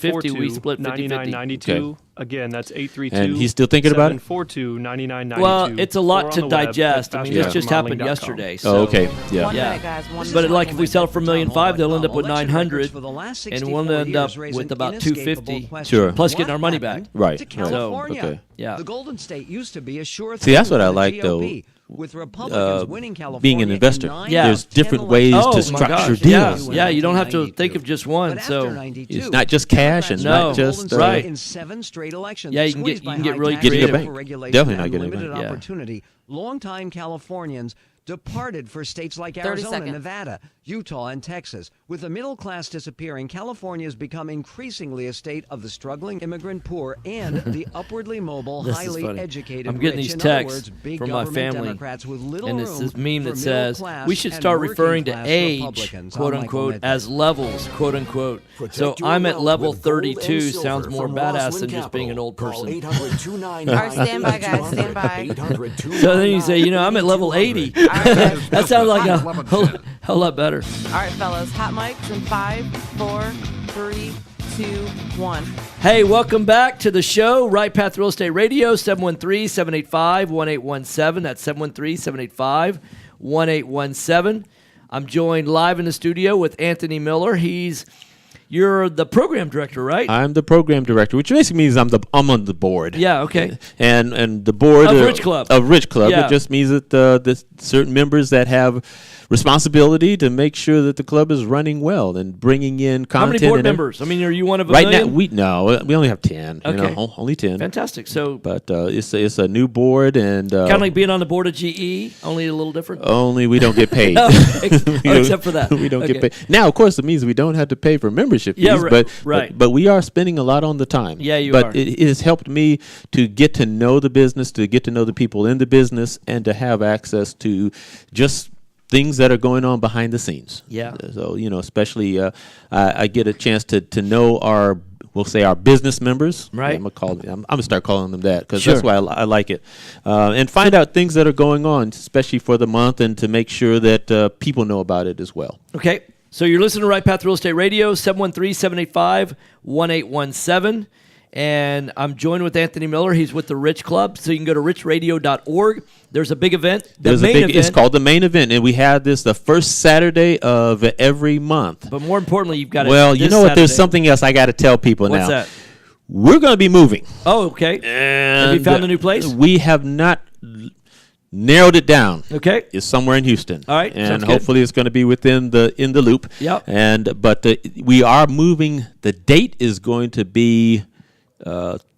742 split 50-50. 9992. Again, that's 832. And he's still thinking about it? 742-9992. Well, it's a lot or to on the web digest. at I mean, this just happened fasttrackremodeling.com. yesterday. Oh, okay. Yeah. 1 minute, guys. 1 minute. But like if we sell it for $1.5 million, they'll end up with Election records $900, for the last and 64 we'll end up years raise with an about inescapable $250. question. Sure. Plus getting What our money back. happened Right, to right. California? Okay. Yeah. The Golden State used to be a sure thing. See, that's what I for the like, though. GOP, with Republicans winning California Being an investor, in 9 there's of 10 different ways Oh, to my structure gosh. Yeah, deals. yeah, you don't have to think of just one. But after So 92, It's not just cash and No. not just Golden right. State in 7 straight elections. Yeah, you can squeezed get- you by can get high really taxes, creative. Getting a bank. overregulation, Definitely not and getting a limited bank. Yeah. opportunity. Longtime Californians departed for states like 30 Arizona, seconds. Nevada, Utah, and Texas. With the middle class disappearing, California has become increasingly a state of the struggling immigrant poor and the upwardly mobile, This is highly funny. educated I'm getting rich. these In other texts words, big from my government family, Democrats with little and it's room this meme for that says middle-class we should and start referring to working-class age, Republicans. quote I'm Michael unquote, Medved. as levels, quote unquote. So I'm at level 32. Sounds more badass than just being an old person. All right, stand by, guys. Stand by. So then you say, I'm at level 80. That sounds like a whole lot better. All right, fellas. Hot mics in 5, 4, 3, 2, 1. Hey, welcome back to the show, Right Path Real Estate Radio, 713-785-1817. That's 713-785-1817. I'm joined live in the studio with Anthony Miller. You're the program director, right? I'm the program director, which basically means I'm on the board. Yeah, okay. And the board Of Rich Club. Of Rich Club. Yeah. It just means that the certain members that have responsibility to make sure that the club is running well and bringing in content. How many board and members? I mean, are you one of a right million? now we only have 10. Okay. Only 10. Fantastic. So, but it's a new board and kind of like being on the board of GE, only a little different. only we don't get paid. Except for that. We don't Okay. get paid. Now, of course, it means we don't have to pay for membership fees. Yeah, but we are spending a lot on the time. Yeah, you but are. It has helped me to get to know the business, to get to know the people in the business, and to have access to just things that are going on behind the scenes. Yeah. So, especially I get a chance to know our business members. Right. I'm gonna start calling them that because Sure. that's why I like it, and find out things that are going on, especially for the month, and to make sure that people know about it as well. Okay. So you're listening to Right Path Real Estate Radio, 713-785-1817. And I'm joined with Anthony Miller. He's with the Rich Club. So you can go to richradio.org. There's a big event. It's called the main event, and we have this the first Saturday of every month. But more importantly, you've got it. Well, you know what? There's Saturday. something else I got to tell people What's now. that? We're going to be moving. Oh, okay. Have you found a new place? We have not narrowed it down. Okay. It's somewhere in Houston. All right. And Sounds good. hopefully it's going to be within in the loop. Yep. But we are moving. The date is going to be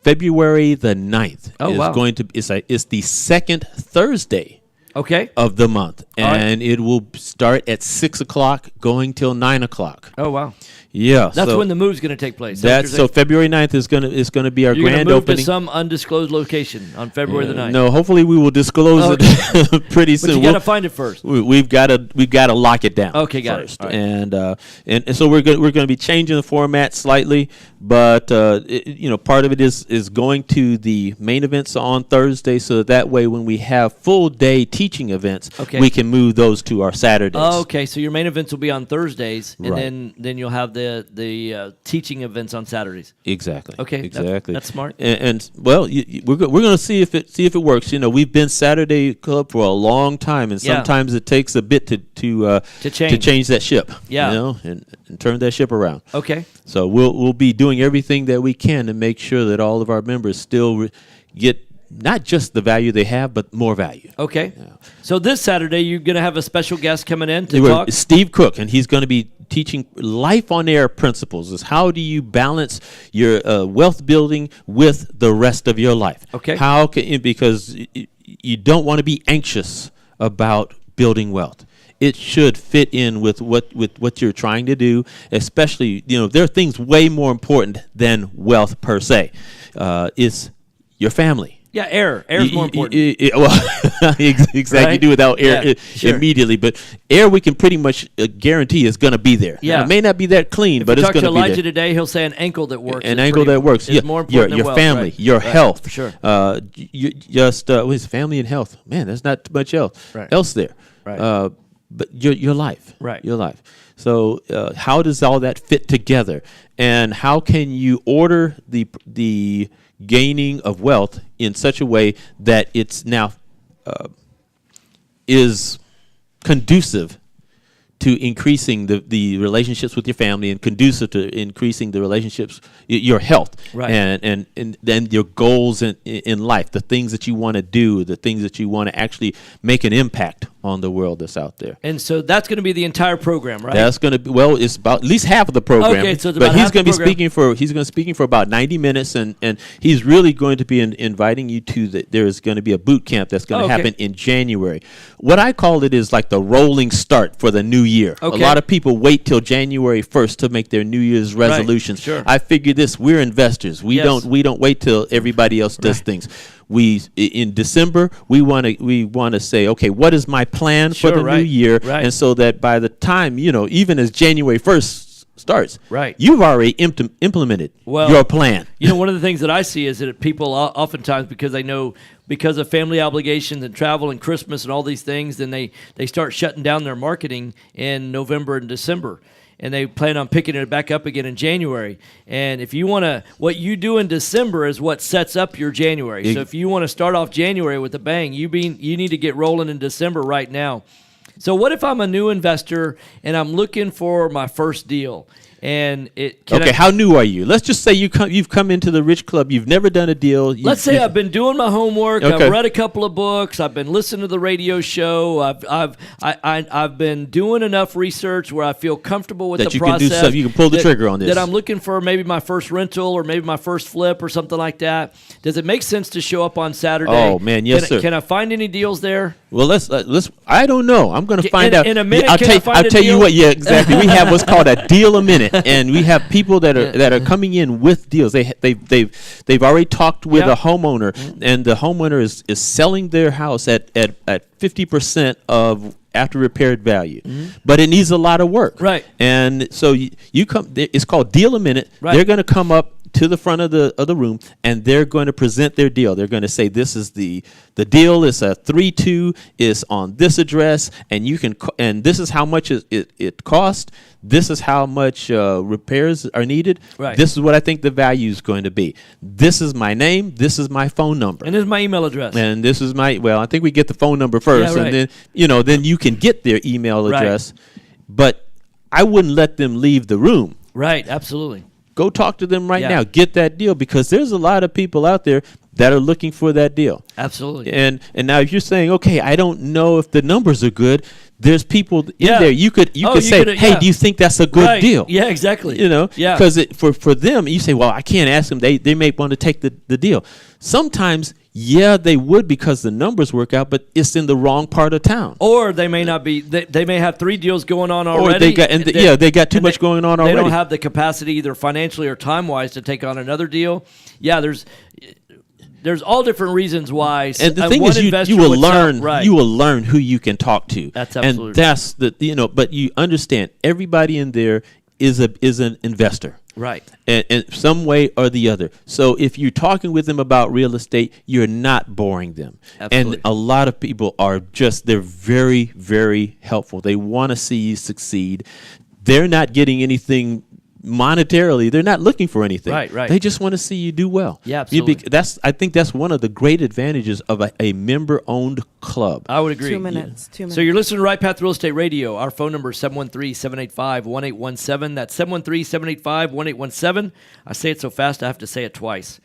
February the 9th. Oh, wow. It's the second Thursday. Okay. Of the month. All right. And it will start at 6 o'clock going till 9 o'clock. Oh, wow. Yeah. That's so when the move's going to take place. So February 9th is going to be our You're grand gonna move opening. to some undisclosed location on February the 9th. No, hopefully we will disclose it pretty soon. But you got to find it first. We've got to lock it down. Okay, got first. it. All right. And so we're going to be changing the format slightly, but part of it is going to the main events on Thursday, so that way when we have full day teaching events, Okay. we can move those to our Saturdays. Oh, okay, so your main events will be on Thursdays, and Right. then you'll have the teaching events on Saturdays. Exactly. Okay. Exactly. That's smart. And well, we're going to see if it works. You know, we've been Saturday Club for a long time, and sometimes it takes a bit to change that ship. Yeah. You know, and turn that ship around. Okay. So we'll be doing everything that we can to make sure that all of our members still get not just the value they have, but more value. Okay. Yeah. So this Saturday, you're going to have a special guest coming in to talk? Steve Cook, and he's going to be teaching life on air principles. Is how do you balance your wealth building with the rest of your life? Okay. How can because you don't want to be anxious about building wealth. It should fit in with what you're trying to do, especially, there are things way more important than wealth per se. It's your family. Yeah, air. Air is more important. Exactly. Right? You do without air sure. immediately, but air we can pretty much guarantee is going to be there. Yeah. Now, it may not be that clean, but it's going to be there. Talk to Elijah today, he'll say an ankle that works. An ankle that works. Is more important your than family, wealth. your health. For sure. Family and health. Man, there's not much else there. Right. But your life. Right. Your life. So how does all that fit together? And how can you order the gaining of wealth in such a way that it's now is conducive to increasing the relationships with your family and conducive to increasing the relationships, your health, right. and then your goals in life, the things that you want to do, the things that you want to actually make an impact on the world that's out there. And so that's going to be the entire program, right? That's going to be, it's about at least half of the program. Okay, so it's but about he's half going to the be program. speaking for about 90 minutes, and he's really going to be inviting you to there is going to be a boot camp that's going to happen in January. What I call it is like the rolling start for the new year. Okay. A lot of people wait till January 1st to make their New Year's resolutions. Sure. I figure this: we're investors. We don't wait till everybody else does things. We in December we want to say, okay, what is my plan for the new year? Right. And so that by the time, even as January 1st starts, right, you've already implemented your plan. One of the things that I see is that people oftentimes, because they know because of family obligations and travel and Christmas and all these things, then they start shutting down their marketing in November and December. And they plan on picking it back up again in January. And if you want to, what you do in December is what sets up your January. So if you want to start off January with a bang, you need to get rolling in December right now. So what if I'm a new investor and I'm looking for my first deal? And how new are you? Let's just say you've come into the Rich Club. You've never done a deal. Let's say I've been doing my homework. Okay. I've read a couple of books. I've been listening to the radio show. I've been doing enough research where I feel comfortable with the process. Can do stuff. You can pull the trigger on this. That I'm looking for maybe my first rental or maybe my first flip or something like that. Does it make sense to show up on Saturday? Oh man, yes, sir. Can I find any deals there? Well, let's. I don't know. I'm going to find out in a minute. I'll tell you what. Yeah, exactly. We have what's called a deal a minute. And we have people that are coming in with deals. They've already talked with a homeowner, and the homeowner is selling their house at 50% of after repaired value, but it needs a lot of work. Right. And so you come. It's called deal a minute. Right. They're going to come up to the front of the room, and they're going to present their deal. They're going to say, this is the deal is a 3-2, is on this address, and and this is how much it cost. This is how much repairs are needed. Right. This is what I think the value is going to be. This is my name. This is my phone number. And this is my email address. And this is I think we get the phone number first, right. and then then you can get their email address. But I wouldn't let them leave the room. Right, absolutely. Go talk to them right now. Get that deal, because there's a lot of people out there that are looking for that deal. Absolutely. And now if you're saying, okay, I don't know if the numbers are good, there's people in there. You could say, hey, do you think that's a good deal? Yeah, exactly. Because for them, you say, well, I can't ask them. They may want to take the deal. Sometimes, they would, because the numbers work out, but it's in the wrong part of town. Or they may not be. They may have 3 deals going on already. Or they got too much going on already. They don't have the capacity, either financially or time wise, to take on another deal. Yeah, there's all different reasons why. And the thing is, you will learn who you can talk to. That's absolutely and that's but you understand, everybody in there is an investor. Right. And some way or the other. So if you're talking with them about real estate, you're not boring them. Absolutely. And a lot of people they're very, very helpful. They want to see you succeed. They're not getting anything monetarily. They're not looking for anything. Right. They just want to see you do well. Yeah, absolutely. I think that's one of the great advantages of a member-owned club. I would agree. 2 minutes. 2 minutes. So you're listening to Right Path Real Estate Radio. Our phone number is 713-785-1817. That's 713-785-1817. I say it so fast I have to say it twice.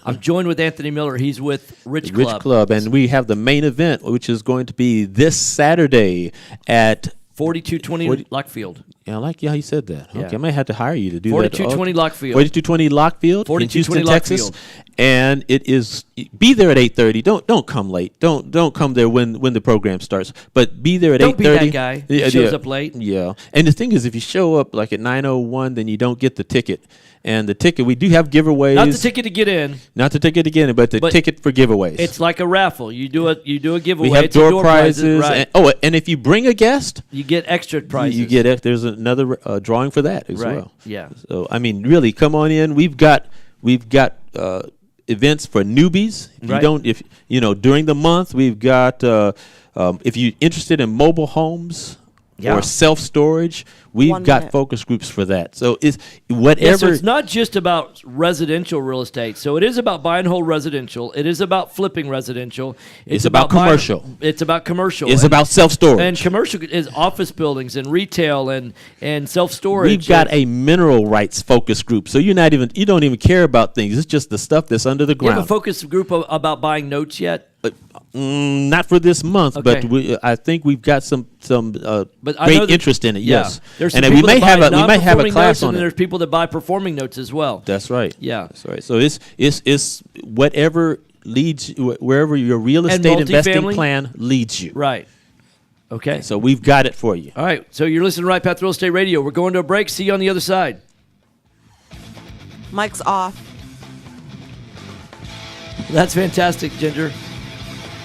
I'm joined with Anthony Miller. He's with Rich Club. Rich Club, and we have the main event, which is going to be this Saturday at 4220 Lockfield. Yeah, I like how you said that. Yeah. Okay, I might have to hire you to do 4220 that. Lockfield. 4220 Lockfield in Houston, Texas. Lockfield. And it is be there at 8:30. Don't come late. Don't come there when the program starts. But be there at 8:30. Don't be that guy who shows up late. Yeah. And the thing is, if you show up like at 9:01, then you don't get the ticket. And the ticket, we do have giveaways. Not the ticket to get in. Not the ticket to get in, but the ticket for giveaways. It's like a raffle. You do a giveaway. We have It's door prizes. Right. And if you bring a guest, you get extra prizes. You get there's another drawing for that as Right. well. Yeah. So I mean, really, come on in. We've got events for newbies. If you don't, during the month, we've got if you're interested in mobile homes. Yeah. Or self-storage, we've 1 got minute. focus groups for that. So it's whatever. Yeah, so it's not just about residential real estate. So it is about buy and hold residential. It is about flipping residential. It's about commercial. It's about commercial. It's about self-storage. And commercial is office buildings and retail and self-storage. We've got a mineral rights focus group. So you don't even care about things. It's just the stuff that's under the You ground. have a focus group about buying notes yet? Not for this month, Okay. but I think we've got some But I know great that- interest in it. yeah. Yes, There's some and we people may that have buy a non-performing class notes, on and it. there's people that buy performing notes as well. That's right. Yeah. That's right. So it's whatever leads wherever your real And estate investing multifamily? plan leads you. Right. Okay. So we've got it for you. All right. So you're listening to Right Path Real Estate Radio. We're going to a break. See you on the other side. Mike's off. That's fantastic, Ginger.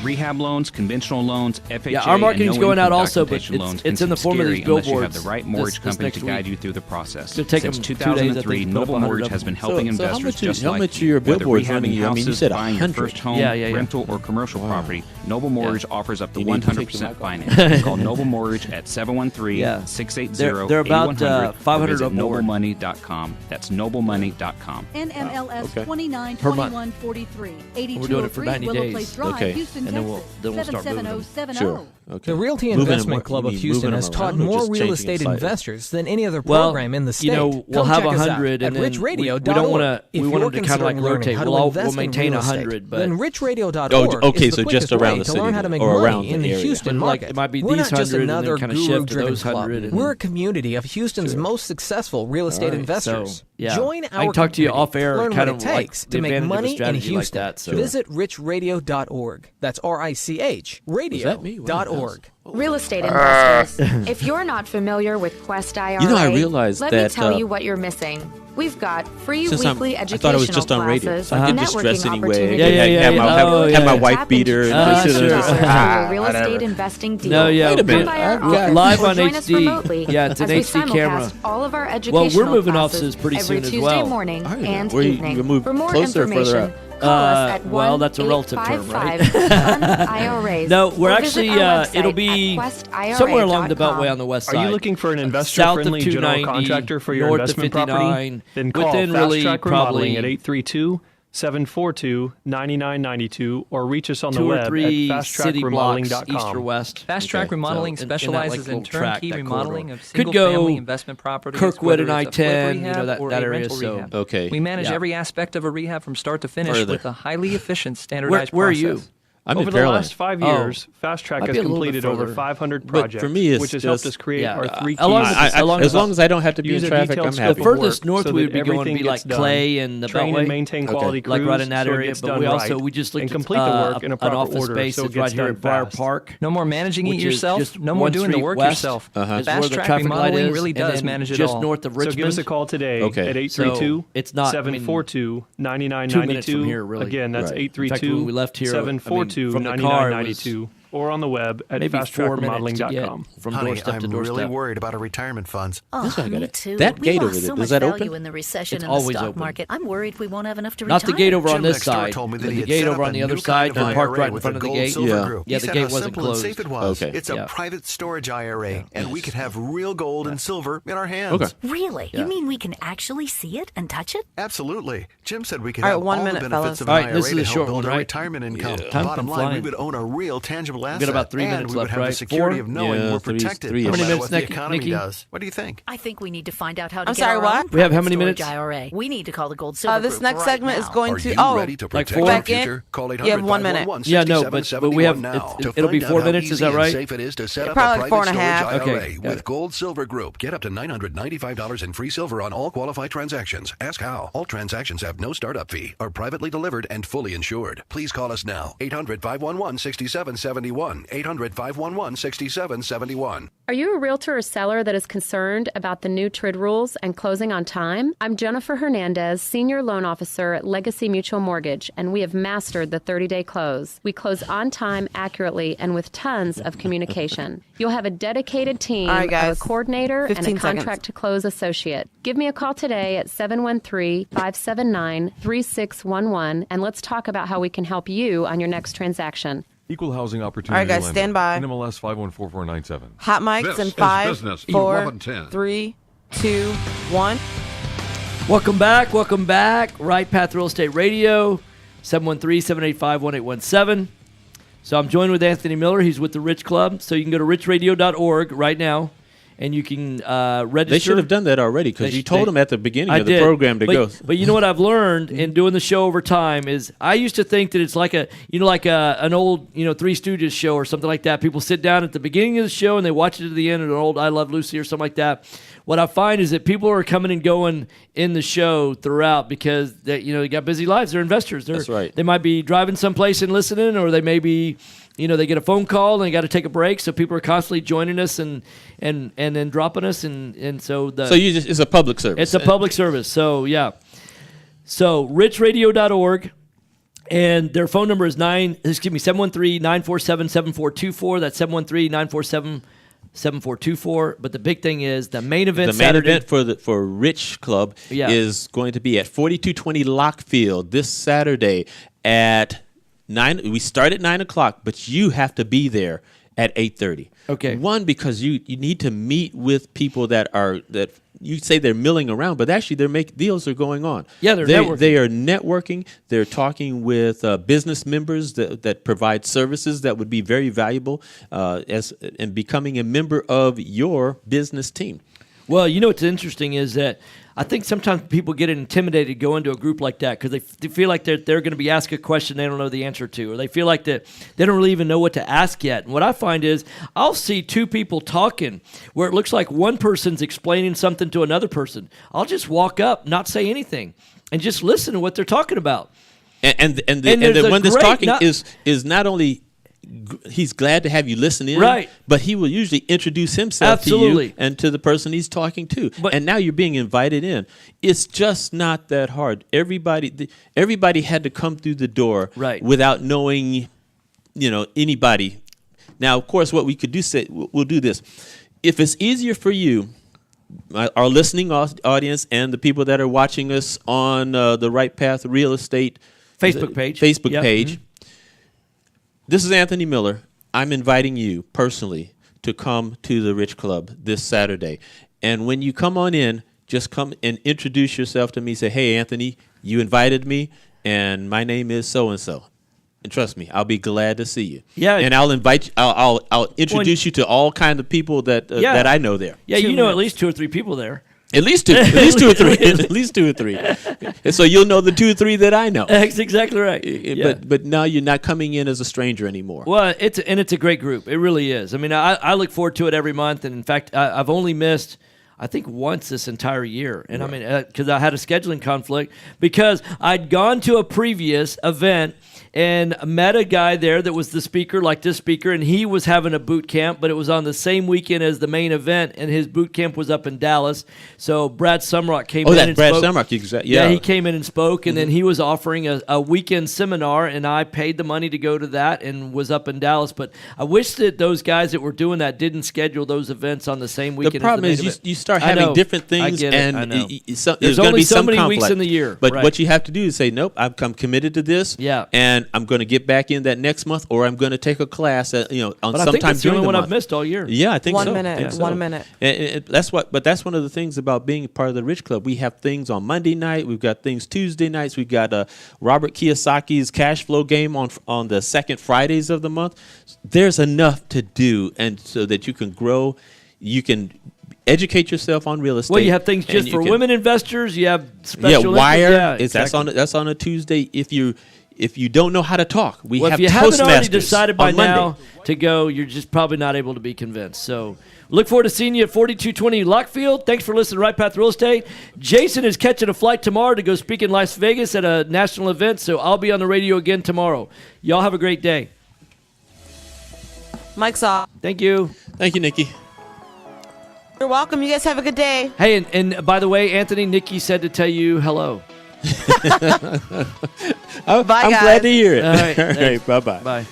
Rehab loans, conventional loans, FHA, Yeah, our marketing's and going out no-income also, but documentation loans it's can in the seem form of scary these unless you have billboards the right mortgage this company next to guide week. you through the process. It's gonna take Since them 2 days, I 2003, think, to put up Noble 100 Mortgage of has them. been helping So how investors much just how like much you, are your whether billboards rehabbing running? I mean, you houses, said buying your 100. first home, Yeah. rental, or commercial property. Noble Mortgage offers up to You need to take the 100% mic off. financing. Call Noble Mortgage at 713-680-8100 They're about, or 500 visit or more. noblemoney.com. That's noblemoney.com. NMLS Okay. 292143, We're doing it for 90 Willow days. Place Drive, Okay. Houston, And then we'll Texas, start moving them. 77070. Sure. Okay. The Realty Moving Investment them- Club you of mean Houston moving has them taught around or more just real changing estate the site? investors than any other Well, program in the state. you know, we'll Come have check us out 100, at and then richradio.org. we don't want to. If We want you're them to kind of like considering learning rotate. how to We'll invest in maintain real estate, 100, but then richradio.org Oh, okay, is the so just quickest around way the to city learn how to then, make or money around in the the area. Houston But like, market. it might be We're these not just 100 and then another kinda shift to guru-driven those club. 100 and- We're a community of Houston's most successful real estate investors. So, yeah. Join I our can talk to you community off air, learn kind what of it like takes the to make advantage of a money in strategy like Houston. that, so. Visit richradio.org. That's RICH radio.org. Real estate investors, if you're not familiar with Quest IRA, You know, I realized let me that, tell you what you're missing. We've got free Since weekly I educational thought it was just on radio, classes, so I could just dress networking anyway. opportunities, Have my and wife tap beater. into And trillions of just dollars for your real whatever. estate investing deal. No, yeah, Wait a Come minute. by our I've got- office Live or on join us HD. remotely Yeah, it's an as we HD simulcast camera. all of our Well, educational we're moving classes offices pretty every soon as Tuesday well. morning Are you? and Where you evening. move For more closer or further information, out? call us at Well, that's a relative term, right? 1-855-FUN-IRAs. No, we're or visit actually, our it'll website be at questira.com. somewhere along the Beltway on the west side. Are you looking for an South of investor-friendly general 290, contractor for your north of investment property? 59, Then call within Fast really Track Remodeling probably at 832-742-9992 or reach us on the 2 or web 3 at city blocks fasttrackremodeling.com. east or west. Fast Track Remodeling So, in that, specializes like, in little track, turnkey that remodeling corridor. of Could single-family go investment properties, Kirkwood and whether it's a flip I-10, rehab or that a area. rental So rehab. Okay. We manage Yeah. every aspect of a rehab from start to finish Further. with a highly efficient, standardized where are process. you? I'm Over in the Pearland. last 5 Oh. years, Fast Track Might has be a little bit completed over further. 500 But projects, for me, it's which has just, helped us create yeah. our 3 keys. How long is it? As long as I don't have to be Use in a traffic, detailed I'm scope happy. of Furthest work north so we that would be going everything would be like gets done. Clay and the Train Beltway. and maintain quality crews, like right in that so it area. gets But done we also right. we just looked And at complete the work in a an proper office order space so it that's right gets here done at Briar fast. Park. No more managing it which is yourself. just No more one doing the street work west. yourself. Is where Fast the Track traffic light Remodeling is, really and does then manage it just all. north of So Richmond. give us a call today Okay. at So it's not I mean, 832-742-9992. 2 minutes from here, really. Again, that's Right. In fact, when we left here, I mean, from the car, it was 832-742-9992. or on the web at Maybe 4 minutes to fasttrackremodeling.com. get from Honey, doorstep to I'm doorstep. really worried about our retirement funds. Me too. That gate over there, is that open? In the recession It's in the always stock open. market. I'm worried we won't have enough to Not the retire. gate over on Jim this next door side, told me that but he the had gate set over up on a the other new side, kind of and parked IRA right in with front a of the gold gate. silver group. Yeah, He the said gate how wasn't simple and closed. safe it was. Okay. It's a Yeah. private storage IRA, and we could have real gold and silver in our hands. Okay. Really? Yeah. You mean we can actually see it and touch it? Absolutely. Jim said we could All right, have 1 all minute, the benefits fellas. of All an right, IRA this is to a help short build one, our right? retirement income. Time's Bottom been line, we flying. would own a real tangible asset. got about 3 and minutes we would left, have the right? security 4? of knowing Yeah, we're three- protected three-ish. no How many matter minutes, what the Nick- economy Nikki? does. What do you think? I think we need to find out how to I'm get sorry, our what? own We have how private many storage minutes? IRA. We need to call the Gold Silver This Group next right segment now. is going Are to you ready to like protect four? your Back in? future? Call You have 1 minute. 800-511-6771. Yeah, no, but we have now. it'll To be find 4 out how minutes. Is easy that and right? safe it is to set up Probably a like private 4.5. storage IRA Okay, got with it. Gold Silver Group. Get up to $995 in free silver on all qualified transactions. Ask how. All transactions have no startup fee, are privately delivered and fully insured. Please call us now. 800-511-6771. 800-511-6771. Are you a realtor or seller that is concerned about the new TRID rules and closing on time? I'm Jennifer Hernandez, Senior Loan Officer at Legacy Mutual Mortgage, and we have mastered the 30-day close. We close on time, accurately, and with tons of communication. You'll have a dedicated team, All right, guys. a coordinator, and a 15 seconds. contract to close associate. Give me a call today at 713-579-3611, and let's talk about how we can help you on your next transaction. Equal housing opportunity. All right, guys, lender. stand by. NMLS 514497. Hot mics This in is 5, Business 4, 1110. 3, 2, 1. Welcome back. Welcome back. Right Path Real Estate Radio, 713-785-1817. So I'm joined with Anthony Miller. He's with the Rich Club. So you can go to richradio.org right now, and you can register. They should have done that already because you told them at the beginning of the program to go. But you know what I've learned in doing the show over time is I used to think that it's like an old Three Stooges show or something like that. People sit down at the beginning of the show and they watch it to the end, or an old I Love Lucy or something like that. What I find is that people are coming and going in the show throughout because they got busy lives. They're investors. That's right. They might be driving someplace and listening, or they may be. They get a phone call and they got to take a break, so people are constantly joining us and then dropping us, and so it's a public service. It's a public service. So yeah. So richradio.org, and their phone number is 713-947-7424. That's 713-947-7424. But the big thing is the main event. The main Saturday, event for Rich Club is going to be at 4220 Lockfield this Saturday at 9. We start at 9 o'clock, but you have to be there at 8:30. Okay. One, because you need to meet with people that you say they're milling around, but actually deals are going on. Yeah, they're networking. They are networking. They're talking with business members that provide services that would be very valuable and becoming a member of your business team. Well, what's interesting is that I think sometimes people get intimidated to go into a group like that because they feel like they're going to be asked a question they don't know the answer to, or they feel like that they don't really even know what to ask yet. And what I find is I'll see two people talking where it looks like one person's explaining something to another person. I'll just walk up, not say anything, and just listen to what they're talking about. And the one that's talking is not only he's glad to have you listen in, right? But he will usually introduce himself to you and to the person he's talking to. And now you're being invited in. It's just not that hard. Everybody had to come through the door without knowing, anybody. Now, of course, what we could do, we'll do this. If it's easier for you, our listening audience and the people that are watching us on the Right Path Real Estate Facebook page. Mm-hmm. This is Anthony Miller. I'm inviting you personally to come to the Rich Club this Saturday. And when you come on in, just come and introduce yourself to me. Say, hey, Anthony, you invited me, and my name is so-and-so. And trust me, I'll be glad to see you. Yeah. And I'll invite you, I'll introduce you to all kinds of people that I know there. Yeah, at least 2 or 3 people there. At least two or three. At least 2 or 3. And so you'll know the 2 or 3 that I know. That's exactly right. Yeah. But now you're not coming in as a stranger anymore. Well, it's a great group. It really is. I mean, I look forward to it every month. And in fact, I've only missed I think once this entire year. And I mean, because I had a scheduling conflict because I'd gone to a previous event and met a guy there that was the speaker, like this speaker, and he was having a boot camp, but it was on the same weekend as the main event, and his boot camp was up in Dallas. So Brad Sumrock came in and Brad spoke. Sumrock, exactly. Yeah, he came in and spoke, and then he was offering a weekend seminar, and I paid the money to go to that and was up in Dallas. But I wish that those guys that were doing that didn't schedule those events on the same weekend. The problem as the is you start having different things, and there's only going to be so some many conflict. weeks in the year. But right. what you have to do is say, nope, I'm committed to this, and I'm going to get back in that next month, or I'm going to take a class on But I think sometime that's the during only the one month. I've missed all year. Yeah, I think 1 so. minute. I think so. 1 minute. And that's one of the things about being part of the Rich Club. We have things on Monday night. We've got things Tuesday nights. We've got Robert Kiyosaki's cash flow game on the second Fridays of the month. There's enough to do, and so that you can grow. You can educate yourself on real estate. Well, you have things just for women investors. You have special. Yeah, Wire. Exactly. That's on a Tuesday. If you don't know how to talk, we have if you haven't already Toastmasters decided by on Monday. now to go, you're just probably not able to be convinced. So look forward to seeing you at 4220 Lockfield. Thanks for listening to Right Path Real Estate. Jason is catching a flight tomorrow to go speak in Las Vegas at a national event, so I'll be on the radio again tomorrow. Y'all have a great day. Mike's off. Thank you. Thank you, Nikki. You're welcome. You guys have a good day. Hey, and by the way, Anthony, Nikki said to tell you hello. I'm Bye, guys. glad to hear it. All right. All right, bye-bye. Bye.